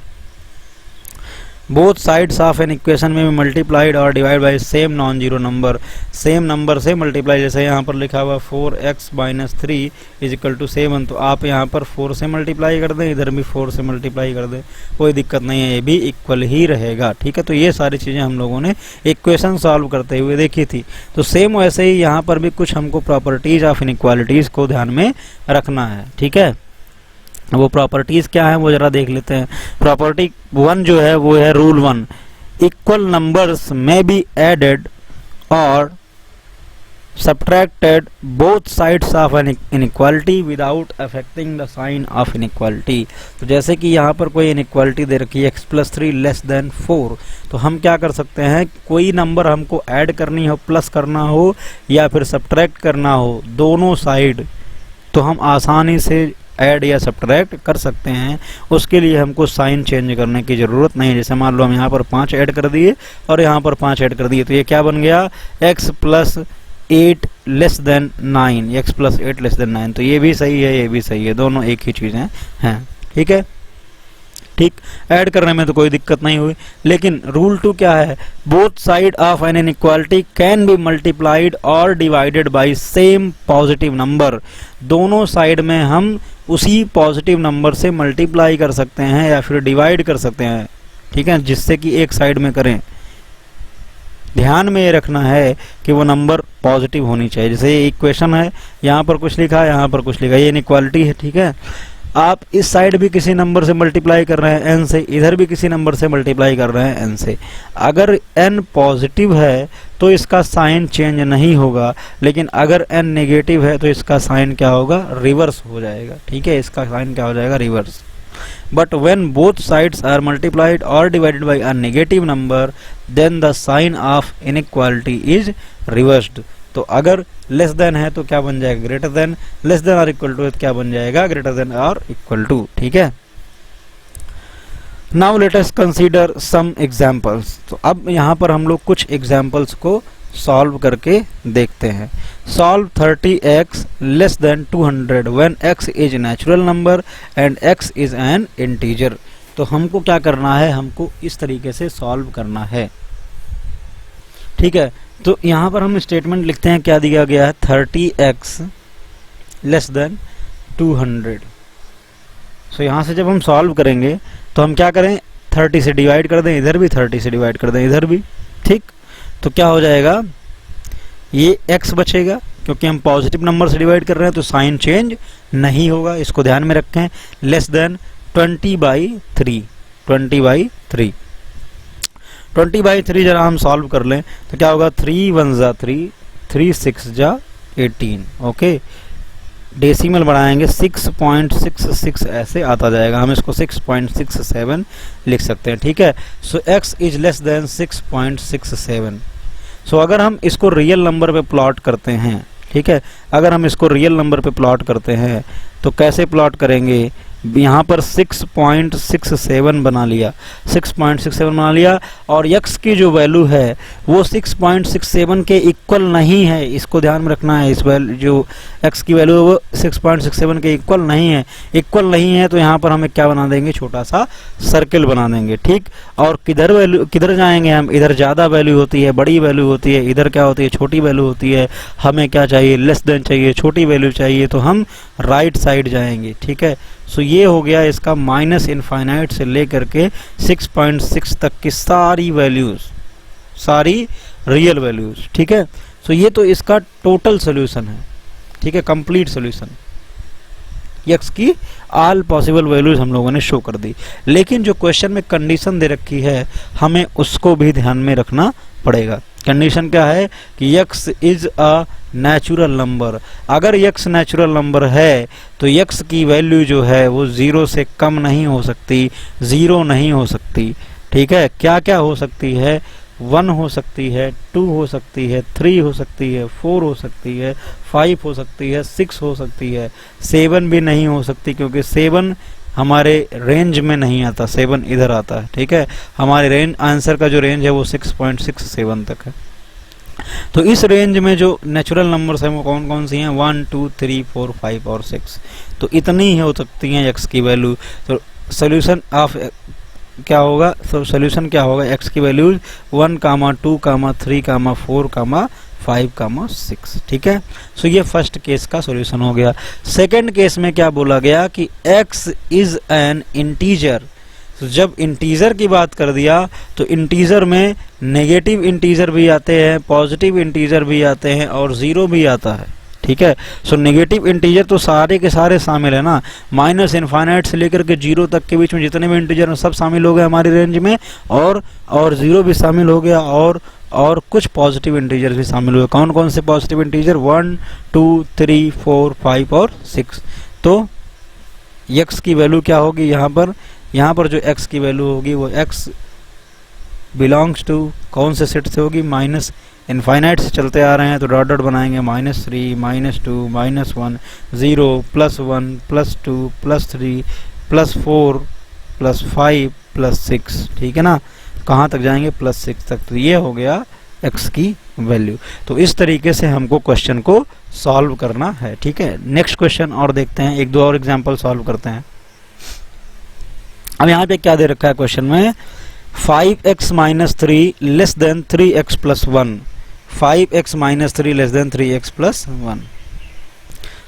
both sides of an equation में भी मल्टीप्लाइड और divide by same non zero number, same number से मल्टीप्लाई, जैसे यहाँ पर लिखा हुआ 4x - 3 = 7, तो आप यहाँ पर 4 से मल्टीप्लाई कर दें, इधर भी 4 से मल्टीप्लाई कर दें, कोई दिक्कत नहीं है, ये भी इक्वल ही रहेगा। ठीक है, तो ये सारी चीज़ें हम लोगों ने इक्वेशन सॉल्व करते हुए देखी थी। तो सेम वैसे ही यहाँ पर भी कुछ हमको प्रॉपर्टीज़ ऑफ इनइक्वालिटीज़ को ध्यान में रखना है। ठीक है, वो प्रॉपर्टीज क्या है वो जरा देख लेते हैं। प्रॉपर्टी वन जो है वो है rule one, equal numbers may be added और subtracted both sides of an inequality without affecting the sign of inequality. तो जैसे कि यहाँ पर कोई इनइक्वालिटी दे रखी है x+3 < 4, तो हम क्या कर सकते हैं, कोई नंबर हमको ऐड करनी हो, प्लस करना हो या फिर सब्ट्रैक्ट करना हो, दोनों साइड, तो हम आसानी से ऐड या सब्ट्रैक्ट कर सकते हैं। उसके लिए हमको साइन चेंज करने की ज़रूरत नहीं है। जैसे मान लो हम यहाँ पर 5 ऐड कर दिए और यहाँ पर 5 ऐड कर दिए, तो ये क्या बन गया, x + 8 < 9, x + 8 < 9। तो ये भी सही है, ये भी सही है, दोनों एक ही चीज़ें हैं। ठीक है, ठीक, ऐड करने में तो कोई दिक्कत नहीं हुई। लेकिन रूल 2 क्या है, both side of an inequality can be multiplied और divided by same positive number. दोनों साइड में हम उसी पॉजिटिव नंबर से मल्टीप्लाई कर सकते हैं या फिर डिवाइड कर सकते हैं। ठीक है, जिससे कि एक साइड में करें। ध्यान में ये रखना है कि वो नंबर पॉजिटिव होनी चाहिए। जैसे ये इक्वेशन है, यहाँ पर कुछ लिखा है, यहाँ पर कुछ लिखा है, ये इनइक्वालिटी है। ठीक है, आप इस साइड भी किसी नंबर से मल्टीप्लाई कर रहे हैं n से, इधर भी किसी नंबर से मल्टीप्लाई कर रहे हैं n से। अगर n पॉजिटिव है तो इसका साइन चेंज नहीं होगा, लेकिन अगर n नेगेटिव है तो इसका साइन क्या होगा, रिवर्स हो जाएगा। ठीक है, इसका साइन क्या हो जाएगा, reverse. But when both sides are multiplied और divided by a negative number then the sign of inequality is reversed. तो अगर लेस देन है तो क्या बन जाएगा, ग्रेटर देन, लेस देन और इक्वल टू क्या बन जाएगा, ग्रेटर देन और इक्वल टू। ठीक है, now let us consider some examples. तो अब यहाँ पर हम लोग कुछ एग्जांपल्स को सॉल्व करके देखते हैं। Solve 30x less than 200 when x is natural number and x is an integer. तो हमको क्या करना है, हमको इस तरीके से सॉल्व करना है, ठीक है। तो यहाँ पर हम स्टेटमेंट लिखते हैं, क्या दिया गया है, 30x लेस देन 200। सो यहाँ से जब हम सॉल्व करेंगे तो हम क्या करें, 30 से डिवाइड कर दें, इधर भी 30 से डिवाइड कर दें, इधर भी, ठीक। तो क्या हो जाएगा, ये x बचेगा, क्योंकि हम पॉजिटिव नंबर से डिवाइड कर रहे हैं तो साइन चेंज नहीं होगा, इसको ध्यान में रखें। लेस देन 20/3, 20/3, 20/3 जरा हम सॉल्व कर लें तो क्या होगा, 3 1 जा 3, 3 6 जा 18, ओके। डेसिमल बढ़ाएंगे 6.66 ऐसे आता जाएगा, हम इसको 6.67 लिख सकते हैं, ठीक है। सो x इज लेस देन 6.67। सो अगर हम इसको रियल नंबर पे प्लॉट करते हैं, ठीक है, अगर हम इसको रियल नंबर पे प्लॉट करते हैं तो कैसे प्लॉट करेंगे, यहाँ पर 6.67 बना लिया, 6.67 बना लिया, और x की जो वैल्यू है वो 6.67 के इक्वल नहीं है, इसको ध्यान में रखना है। इस वैल्यू जो x की वैल्यू है वो 6.67 के इक्वल नहीं है, इक्वल नहीं है तो यहाँ पर हमें क्या बना देंगे, छोटा सा सर्किल बना देंगे, ठीक। और किधर वैल्यू, किधर जाएंगे हम, इधर ज़्यादा वैल्यू होती है, बड़ी वैल्यू होती है, इधर क्या होती है, छोटी वैल्यू होती है। हमें क्या चाहिए, लेस देन चाहिए, छोटी वैल्यू चाहिए, तो हम राइट साइड जाएंगे, ठीक है। सो ये हो गया इसका माइनस इनफाइनाइट से लेकर के 6.6 तक की सारी वैल्यूज, सारी रियल वैल्यूज, ठीक है। सो ये तो इसका टोटल सोल्यूशन है, ठीक है, कंप्लीट सोल्यूशन। x की ऑल पॉसिबल वैल्यूज हम लोगों ने शो कर दी, लेकिन जो क्वेश्चन में कंडीशन दे रखी है हमें उसको भी ध्यान में रखना पड़ेगा। कंडीशन क्या है कि x is a natural number. अगर x नेचुरल नंबर है तो x की वैल्यू जो है वो 0 से कम नहीं हो सकती, 0 नहीं हो सकती, ठीक है। क्या क्या हो सकती है, 1 हो सकती है, 2 हो सकती है, 3 हो सकती है, 4 हो सकती है, 5 हो सकती है, 6 हो सकती है, 7 भी नहीं हो सकती, क्योंकि 7 हमारे रेंज में नहीं आता, 7 इधर आता है, ठीक है। हमारे रेंज, आंसर का जो रेंज है वो 6.67 तक है। तो इस रेंज में जो नेचुरल नंबर्स हैं वो कौन कौन सी हैं, 1 2 3 4 5 और 6, तो इतनी ही हो सकती हैं x की वैल्यू। तो सोल्यूशन ऑफ क्या होगा, तो सोल्यूशन क्या होगा, x की वैल्यूज 1, 2, 3, 4, 5, 6, ठीक है। सो ये फर्स्ट केस का सॉल्यूशन हो गया। सेकंड केस में क्या बोला गया कि x इज एन इंटीजर। तो जब इंटीजर की बात कर दिया तो इंटीजर में नेगेटिव इंटीजर भी आते हैं, पॉजिटिव इंटीजर भी आते हैं और जीरो भी आता है, ठीक है। सो नेगेटिव इंटीजर तो सारे के सारे शामिल है ना, माइनस इनफाइनाइट से लेकर के जीरो तक के बीच में जितने भी इंटीजर हैं सब शामिल हो गए हमारी रेंज में, और जीरो भी शामिल हो गया, और कुछ पॉजिटिव इंटीजर भी शामिल हुए। कौन कौन से पॉजिटिव इंटीजर, 1 2 3 4 5 और 6। तो x की वैल्यू क्या होगी, यहाँ पर जो x की वैल्यू होगी वो x बिलोंग्स टू कौन से सेट से होगी, माइनस इनफाइनाइट से चलते आ रहे हैं तो डॉट डॉट बनाएंगे, -3 -2 -1 0 +1 +2 +3 +4 +5 +6, ठीक है ना। कहाँ तक जाएंगे, +6 तक। तो ये हो गया x की वैल्यू। तो इस तरीके से हमको क्वेश्चन को सॉल्व करना है, ठीक है। नेक्स्ट क्वेश्चन और देखते हैं, एक दो और एग्जांपल सॉल्व करते हैं। अब यहाँ पे क्या दे रखा है क्वेश्चन में, 5x - 3 less then 3x + 1, 5x - 3 less then 3x + 1।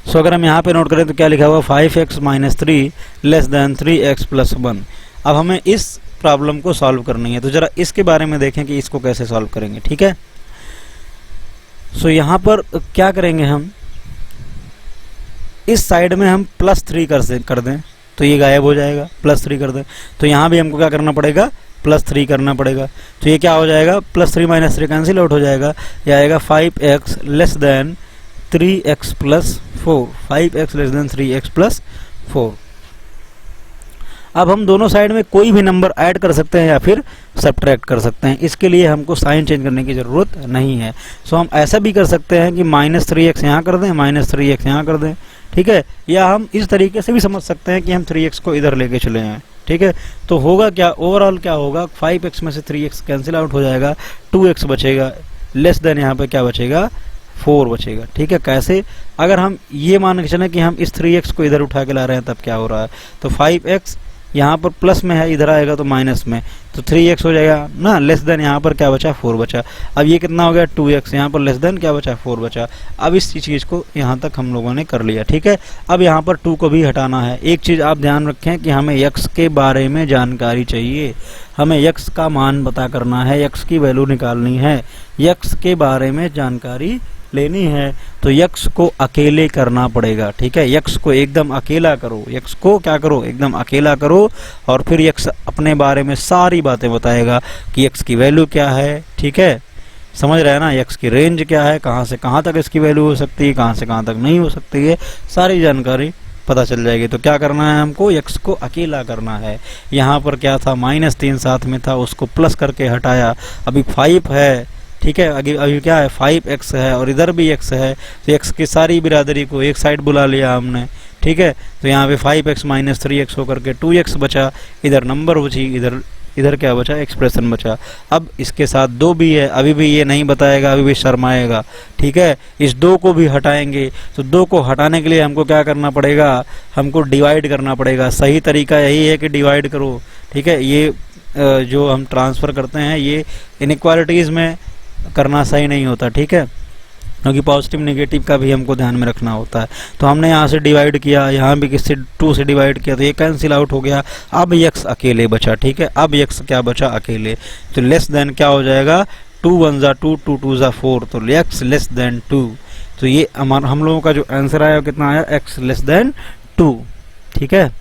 सो अगर हम यहाँ पे नोट करें तो क्या लिखा हुआ, 5x - 3 लेस देन 3x + 1। अब हमें इस प्रॉब्लम को सॉल्व करनी है, तो जरा इसके बारे में देखें कि इसको कैसे सॉल्व करेंगे, ठीक है। सो यहाँ पर क्या करेंगे, हम इस साइड में हम +3 कर दें तो ये गायब हो जाएगा, +3 कर दें तो यहाँ भी हमको क्या करना पड़ेगा, +3 करना पड़ेगा। तो ये क्या हो जाएगा, +3 - 3 कैंसिल आउट हो जाएगा, ये आएगा 5x less then 3x + 4, 5x less then 3x + 4। अब हम दोनों साइड में कोई भी नंबर ऐड कर सकते हैं या फिर सब्ट्रैक्ट कर सकते हैं, इसके लिए हमको साइन चेंज करने की ज़रूरत नहीं है। सो हम ऐसा भी कर सकते हैं कि -3x यहाँ कर दें, -3x यहाँ कर दें, ठीक है। या हम इस तरीके से भी समझ सकते हैं कि हम 3x को इधर लेके चले आए, ठीक है। तो होगा क्या, ओवरऑल क्या होगा, 5x में से 3x कैंसिल आउट हो जाएगा, 2x बचेगा, लेस देन यहाँ पे क्या बचेगा 4 बचेगा। ठीक है, कैसे? अगर हम ये मान के चलें कि हम इस 3x को इधर उठा के ला रहे हैं तब क्या हो रहा है, तो 5x यहाँ पर प्लस में है, इधर आएगा तो माइनस में, तो 3x हो जाएगा ना। लेस देन यहाँ पर क्या बचा 4 बचा। अब ये कितना हो गया 2x, यहाँ पर लेस देन क्या बचा 4 बचा। अब इस चीज़ को यहाँ तक हम लोगों ने कर लिया। ठीक है, अब यहाँ पर 2 को भी हटाना है। एक चीज़ आप ध्यान रखें कि हमें x के बारे में जानकारी चाहिए, हमें x का मान पता करना है, x की वैल्यू निकालनी है, x के बारे में जानकारी लेनी है, तो x को अकेले करना पड़ेगा। ठीक है, x को एकदम अकेला करो, x को क्या करो एकदम अकेला करो, और फिर x अपने बारे में सारी बातें बताएगा कि x की वैल्यू क्या है। ठीक है, समझ रहे हैं ना, x की रेंज क्या है, कहाँ से कहाँ तक इसकी वैल्यू हो सकती है, कहाँ से कहाँ तक नहीं हो सकती है, सारी जानकारी पता चल जाएगी। तो क्या करना है हमको, x को अकेला करना है। यहाँ पर क्या था -3 साथ में था, उसको प्लस करके हटाया, अभी 5 है। ठीक है, अभी क्या है 5x है और इधर भी x है, तो x की सारी बिरादरी को एक साइड बुला लिया हमने। ठीक है, तो यहाँ पे 5x - 3x होकर के 2x बचा, इधर नंबर बची, इधर क्या बचा एक्सप्रेशन बचा। अब इसके साथ 2 भी है, अभी भी ये नहीं बताएगा, अभी भी शर्माएगा। ठीक है, इस 2 को भी हटाएंगे, तो 2 को हटाने के लिए हमको क्या करना पड़ेगा, हमको डिवाइड करना पड़ेगा। सही तरीका यही है कि डिवाइड करो। ठीक है, ये जो हम ट्रांसफ़र करते हैं ये इनइक्वालिटीज़ में करना सही नहीं होता। ठीक है, क्योंकि पॉजिटिव नेगेटिव का भी हमको ध्यान में रखना होता है। तो हमने यहाँ से डिवाइड किया, यहाँ भी किससे 2 से डिवाइड किया, तो ये कैंसिल आउट हो गया। अब x अकेले बचा। ठीक है, अब x क्या बचा अकेले, तो लेस देन क्या हो जाएगा 2 1 ज़ा 2 2 2 ज़ा 4, तो x लेस देन 2। तो ये हमारा हम लोगों का जो आंसर आया कितना आया, x लेस देन 2। ठीक है,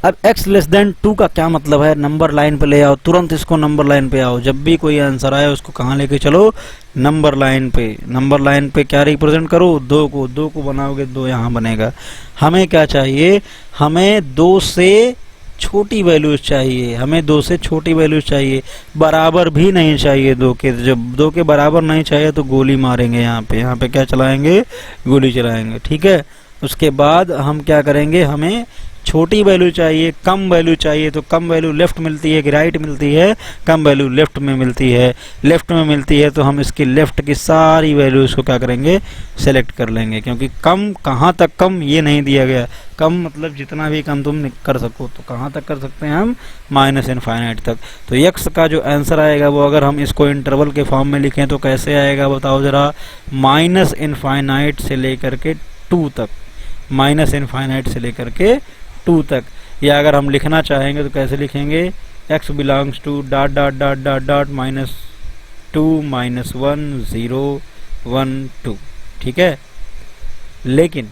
अब x लेस देन 2 का क्या मतलब है, नंबर लाइन पे ले आओ, तुरंत इसको नंबर लाइन पे आओ। जब भी कोई आंसर आए उसको कहाँ लेके चलो, नंबर लाइन पे। नंबर लाइन पे क्या रिप्रेजेंट करो, 2 को बनाओगे 2 यहाँ बनेगा। हमें क्या चाहिए, हमें 2 से छोटी वैल्यूज चाहिए, हमें 2 से छोटी वैल्यूज चाहिए, बराबर भी नहीं चाहिए 2 के। जब 2 के बराबर नहीं चाहिए तो गोली मारेंगे, यहाँ पे क्या चलाएंगे, गोली चलाएंगे। ठीक है, उसके बाद हम क्या करेंगे, हमें छोटी वैल्यू चाहिए, कम वैल्यू चाहिए, तो कम वैल्यू लेफ्ट मिलती है कि राइट मिलती है, कम वैल्यू लेफ्ट में मिलती है। लेफ्ट में मिलती है तो हम इसकी लेफ्ट की सारी वैल्यूज को क्या करेंगे, सेलेक्ट कर लेंगे, क्योंकि कम कहाँ तक कम ये नहीं दिया गया। कम मतलब जितना भी कम तुम कर सको, तो कहाँ तक कर सकते हैं हम, -इनफाइनाइट तक। तो x का जो आंसर आएगा वो अगर हम इसको इंटरवल के फॉर्म में लिखें तो कैसे आएगा बताओ जरा, -इनफाइनाइट से लेकर के 2 तक, -इनफाइनाइट से लेकर के 2 तक। या अगर हम लिखना चाहेंगे तो कैसे लिखेंगे, x बिलोंग्स टू ... -2 -1 0 1 2। ठीक है, लेकिन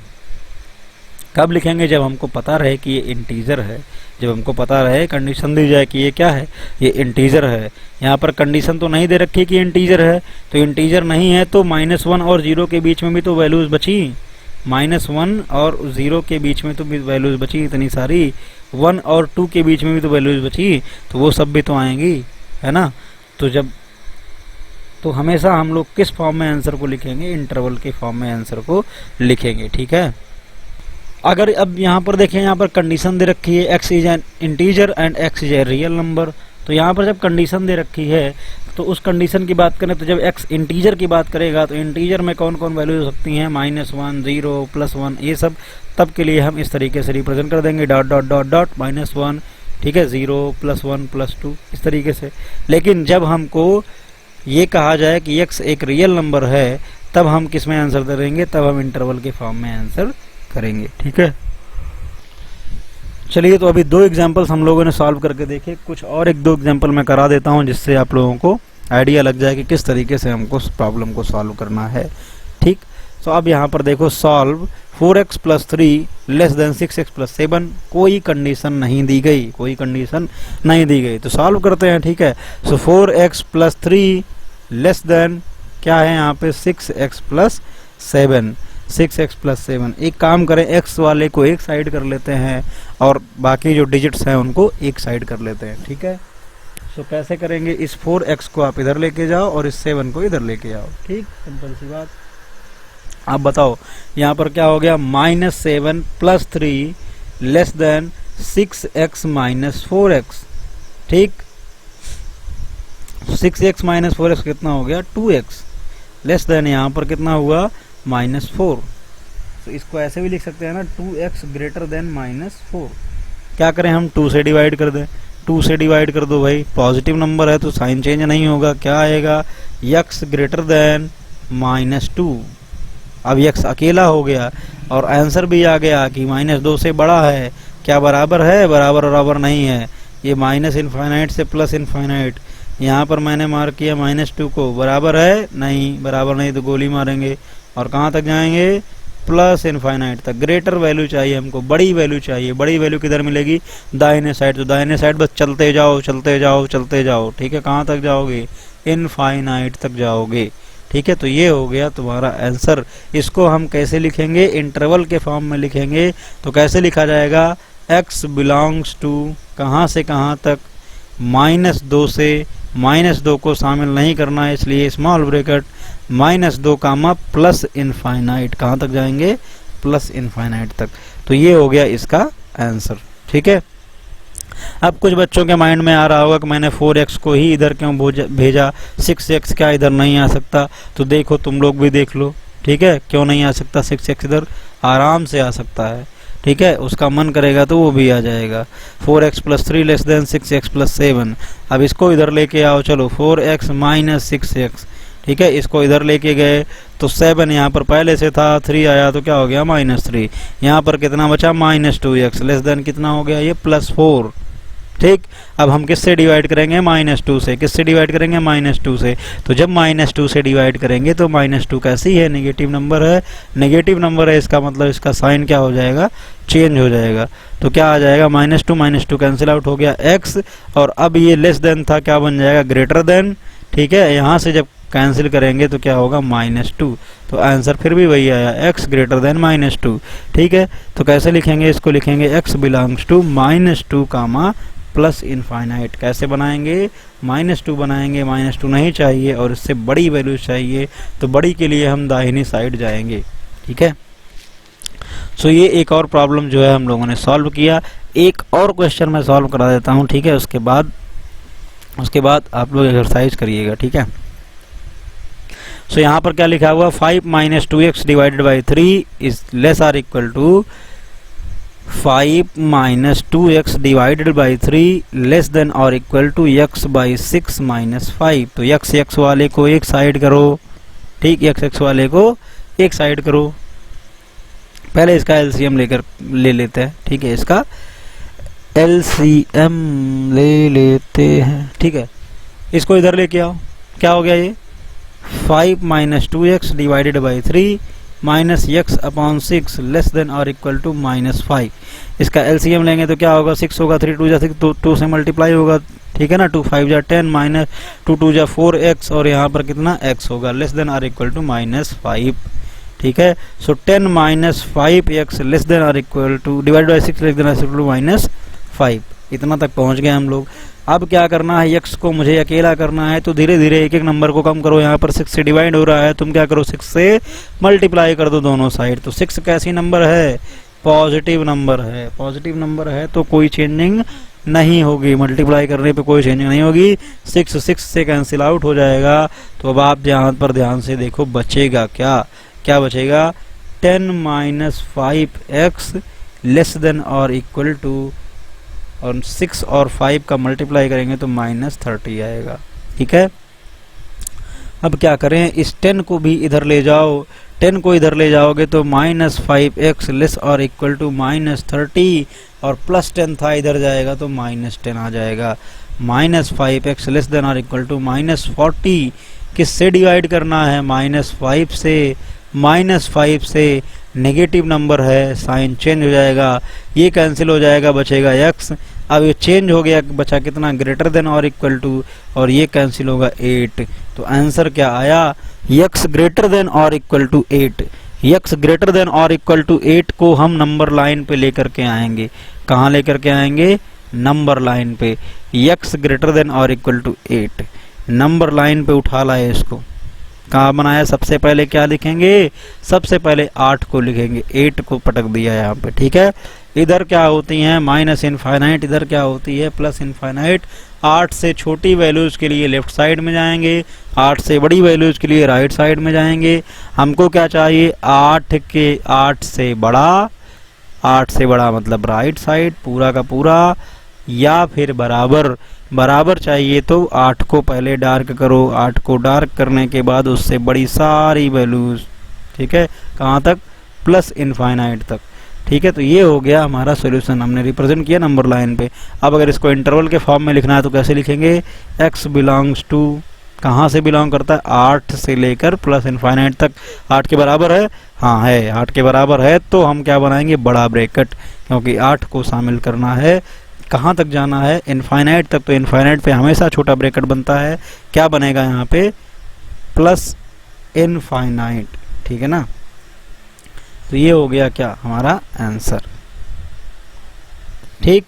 कब लिखेंगे, जब हमको पता रहे कि ये इंटीजर है, जब हमको पता रहे, कंडीशन दी जाए कि ये क्या है, ये इंटीजर है। यहाँ पर कंडीशन तो नहीं दे रखी कि इंटीजर है, तो इंटीजर नहीं है तो -1 और 0 के बीच में भी तो वैल्यूज बची, -1 और 0 के बीच में तो वैल्यूज बची इतनी सारी, 1 और 2 के बीच में भी तो वैल्यूज बची, तो वो सब भी तो आएंगी, है ना। तो हमेशा हम लोग किस फॉर्म में आंसर को लिखेंगे, इंटरवल के फॉर्म में आंसर को लिखेंगे। ठीक है, अगर अब यहाँ पर देखें, यहाँ पर कंडीशन दे रखी है x is an integer and x is a real number. तो यहाँ पर जब कंडीशन दे रखी है तो उस कंडीशन की बात करें, तो जब x इंटीजर की बात करेगा तो इंटीजर में कौन कौन वैल्यू हो सकती हैं, -1 0 +1, ये सब तब के लिए हम इस तरीके से रिप्रेजेंट कर देंगे, ... -1, ठीक है, 0 +1 +2 इस तरीके से। लेकिन जब हमको ये कहा जाए कि x एक रियल नंबर है, तब हम किस में आंसर देंगे, तब हम इंटरवल के फॉर्म में आंसर करेंगे। ठीक है, चलिए, तो अभी 2 एग्जांपल्स हम लोगों ने सॉल्व करके देखे, कुछ और 1-2 एग्जांपल मैं करा देता हूं जिससे आप लोगों को आइडिया लग जाए कि किस तरीके से हमको उस प्रॉब्लम को सॉल्व करना है। ठीक, तो अब यहाँ पर देखो, सॉल्व 4x + 3 < 6x + 7, कोई कंडीशन नहीं दी गई, कोई कंडीशन नहीं दी गई, तो सॉल्व करते हैं। ठीक है, सो 4x + 3 < क्या है यहाँ पे, 6x + 7, 6x + 7। एक काम करें, x वाले को एक साइड कर लेते हैं और बाकी जो डिजिट्स हैं उनको एक साइड कर लेते हैं। ठीक है, तो कैसे करेंगे, इस 4x को आप इधर लेके जाओ और इस 7 को इधर लेके आओ। ठीक, सिंपल सी बात। आप बताओ यहाँ पर क्या हो गया, -7 + 3 < 6x - 4x। ठीक, 6x माइनस 4x कितना हो गया 2x, लेस देन यहाँ पर कितना हुआ -4। तो इसको ऐसे भी लिख सकते हैं ना 2x ग्रेटर देन -4। क्या करें हम 2 से डिवाइड कर दें, 2 से डिवाइड कर दो भाई, पॉजिटिव नंबर है तो साइन चेंज नहीं होगा, क्या आएगा x ग्रेटर देन -2। अब x अकेला हो गया और आंसर भी आ गया कि -2 से बड़ा है, क्या बराबर है, बराबर बराबर नहीं है, ये माइनस इनफाइनाइट से प्लस इनफाइनाइट, यहाँ पर मैंने मार्क किया -2 को, बराबर है नहीं, बराबर नहीं तो गोली मारेंगे और कहाँ तक जाएंगे प्लस इनफाइनाइट तक। ग्रेटर वैल्यू चाहिए हमको, बड़ी वैल्यू चाहिए, बड़ी वैल्यू किधर मिलेगी दाहिने साइड, तो दाहिने साइड बस चलते जाओ चलते जाओ चलते जाओ, ठीक है, कहाँ तक जाओगे इनफाइनाइट तक जाओगे, ठीक है। तो ये हो गया तुम्हारा आंसर। इसको हम कैसे लिखेंगे, इंटरवल के फॉर्म में लिखेंगे, तो कैसे लिखा जाएगा x बिलोंग्स टू कहाँ से कहाँ तक, -2 से, -2 को शामिल नहीं करना है इसलिए small bracket, -2 comma plus infinite, कहाँ तक जाएंगे प्लस इनफाइनाइट तक। तो ये हो गया इसका आंसर, ठीक है। अब कुछ बच्चों के माइंड में आ रहा होगा कि मैंने 4x को ही इधर क्यों भेजा, 6x क्या इधर नहीं आ सकता, तो देखो तुम लोग भी देख लो, ठीक है, क्यों नहीं आ सकता 6x इधर, आराम से आ सकता है, ठीक है, उसका मन करेगा तो वो भी आ जाएगा। 4x + 3 less then 6x + 7। अब इसको इधर लेके आओ, चलो 4x - 6x, ठीक है, इसको इधर लेके गए तो 7 यहाँ पर पहले से था, 3 आया तो क्या हो गया -3, यहाँ पर कितना बचा -2x लेस देन कितना हो गया ये +4, ठीक। अब हम किससे डिवाइड करेंगे -2 से, किससे डिवाइड करेंगे -2 से, तो जब -2 से डिवाइड करेंगे तो -2 कैसी है नेगेटिव नंबर है, नेगेटिव नंबर है, इसका मतलब इसका साइन क्या हो जाएगा चेंज हो जाएगा, तो क्या आ जाएगा -2 कैंसिल आउट हो गया x, और अब ये लेस देन था क्या बन जाएगा ग्रेटर देन, ठीक है, यहाँ से जब कैंसिल करेंगे तो क्या होगा -2, तो आंसर फिर भी वही आया x ग्रेटर देन -2, ठीक है। तो कैसे लिखेंगे इसको, लिखेंगे x belongs to -2 comma plus infinite, कैसे बनाएंगे -2 बनाएंगे, -2 नहीं चाहिए और इससे बड़ी वैल्यू चाहिए, तो बड़ी के लिए हम दाहिनी साइड जाएंगे, ठीक है। सो ये एक और प्रॉब्लम जो है हम लोगों ने सॉल्व किया। एक और क्वेश्चन मैं सॉल्व करा देता हूँ, ठीक है, उसके बाद आप लोग एक्सरसाइज करिएगा, ठीक है। सो यहाँ पर क्या लिखा हुआ 5 - 2x divided by 3 is less or equal to 5 - 2x divided by 3 less than और इक्वल टू x बाई 6 - 5। तो x वाले को एक साइड करो, ठीक, x वाले को एक साइड करो, पहले इसका एलसीएम ले लेते हैं, ठीक है, इसका एलसीएम ले लेते हैं, ठीक है। इसको इधर लेके आओ, क्या हो गया ये 5 - 2x divided by 3 minus x upon 6 less than और इक्वल टू -5। इसका एलसीएम लेंगे तो क्या होगा 6 होगा, 3 2 जा 6, 2 से मल्टीप्लाई होगा, ठीक है ना, 2 5 जा 10 माइनस 2 2 जा 4x और यहाँ पर कितना x होगा लेस देन और इक्वल टू -5, ठीक है। सो 10 - 5x लेस देन और equal to divide by 6 less than और इक्वल टू -5। इतना तक पहुंच गए हम लोग। अब क्या करना है, x को मुझे अकेला करना है, तो धीरे धीरे एक एक नंबर को कम करो। यहाँ पर 6 से डिवाइड हो रहा है, तुम क्या करो 6 से मल्टीप्लाई कर दो दोनों साइड। तो 6 कैसी नंबर है, पॉजिटिव नंबर है, पॉजिटिव नंबर है तो कोई चेंजिंग नहीं होगी, मल्टीप्लाई करने पे कोई चेंजिंग नहीं होगी। 6 से कैंसिल आउट हो जाएगा। तो अब आप यहाँ पर ध्यान से देखो बचेगा क्या, क्या बचेगा 10 - 5x लेस देन और इक्वल टू, और 6 और 5 का मल्टीप्लाई करेंगे तो -30 आएगा, ठीक है। अब क्या करें, इस 10 को भी इधर ले जाओ, 10 को इधर ले जाओगे तो -5x लेस और इक्वल टू -30 और +10 था इधर जाएगा तो -10 आ जाएगा। -5x लेस देन और इक्वल टू -40 किससे डिवाइड करना है, -5 से। -5 से नेगेटिव नंबर है, साइन चेंज हो जाएगा, ये कैंसिल हो जाएगा, बचेगा x। अब ये चेंज हो गया, बचा कितना ग्रेटर देन और इक्वल टू, और ये कैंसिल होगा 8। तो आंसर क्या आया, x ग्रेटर देन और equal to 8। x greater than और इक्वल टू 8 को हम नंबर लाइन पे लेकर के आएंगे। कहाँ लेकर के आएंगे, नंबर लाइन पे। x ग्रेटर देन और इक्वल टू 8 नंबर लाइन पे उठा लाए इसको। कहाँ बनाया, सबसे पहले क्या लिखेंगे, सबसे पहले 8 को लिखेंगे, 8 को पटक दिया यहाँ पे, ठीक है। इधर क्या होती हैं माइनस इनफाइनाइट, इधर क्या होती है प्लस इनफाइनाइट। 8 से छोटी वैल्यूज के लिए लेफ्ट साइड में जाएंगे, 8 से बड़ी वैल्यूज के लिए राइट साइड में जाएंगे। हमको क्या चाहिए, 8 से बड़ा, 8 से बड़ा मतलब राइट साइड पूरा का पूरा, या फिर बराबर। बराबर चाहिए तो 8 को पहले डार्क करो, 8 को डार्क करने के बाद उससे बड़ी सारी वैल्यूज, ठीक है, कहाँ तक, प्लस इनफाइनाइट तक। ठीक है, तो ये हो गया हमारा सॉल्यूशन, हमने रिप्रेजेंट किया नंबर लाइन पे। अब अगर इसको इंटरवल के फॉर्म में लिखना है तो कैसे लिखेंगे, x बिलोंग्स टू, कहाँ से बिलोंग करता है, 8 से लेकर प्लस इनफाइनाइट तक। 8 के बराबर है, हाँ है, 8 के बराबर है, तो हम क्या बनाएंगे, बड़ा ब्रैकेट, क्योंकि 8 को शामिल करना है। कहाँ तक जाना है, इनफाइनाइट तक, तो इनफाइनाइट पे हमेशा छोटा ब्रैकेट बनता है। क्या बनेगा यहाँ पे, प्लस इनफाइनाइट, ठीक है ना। तो ये हो गया क्या हमारा आंसर, ठीक।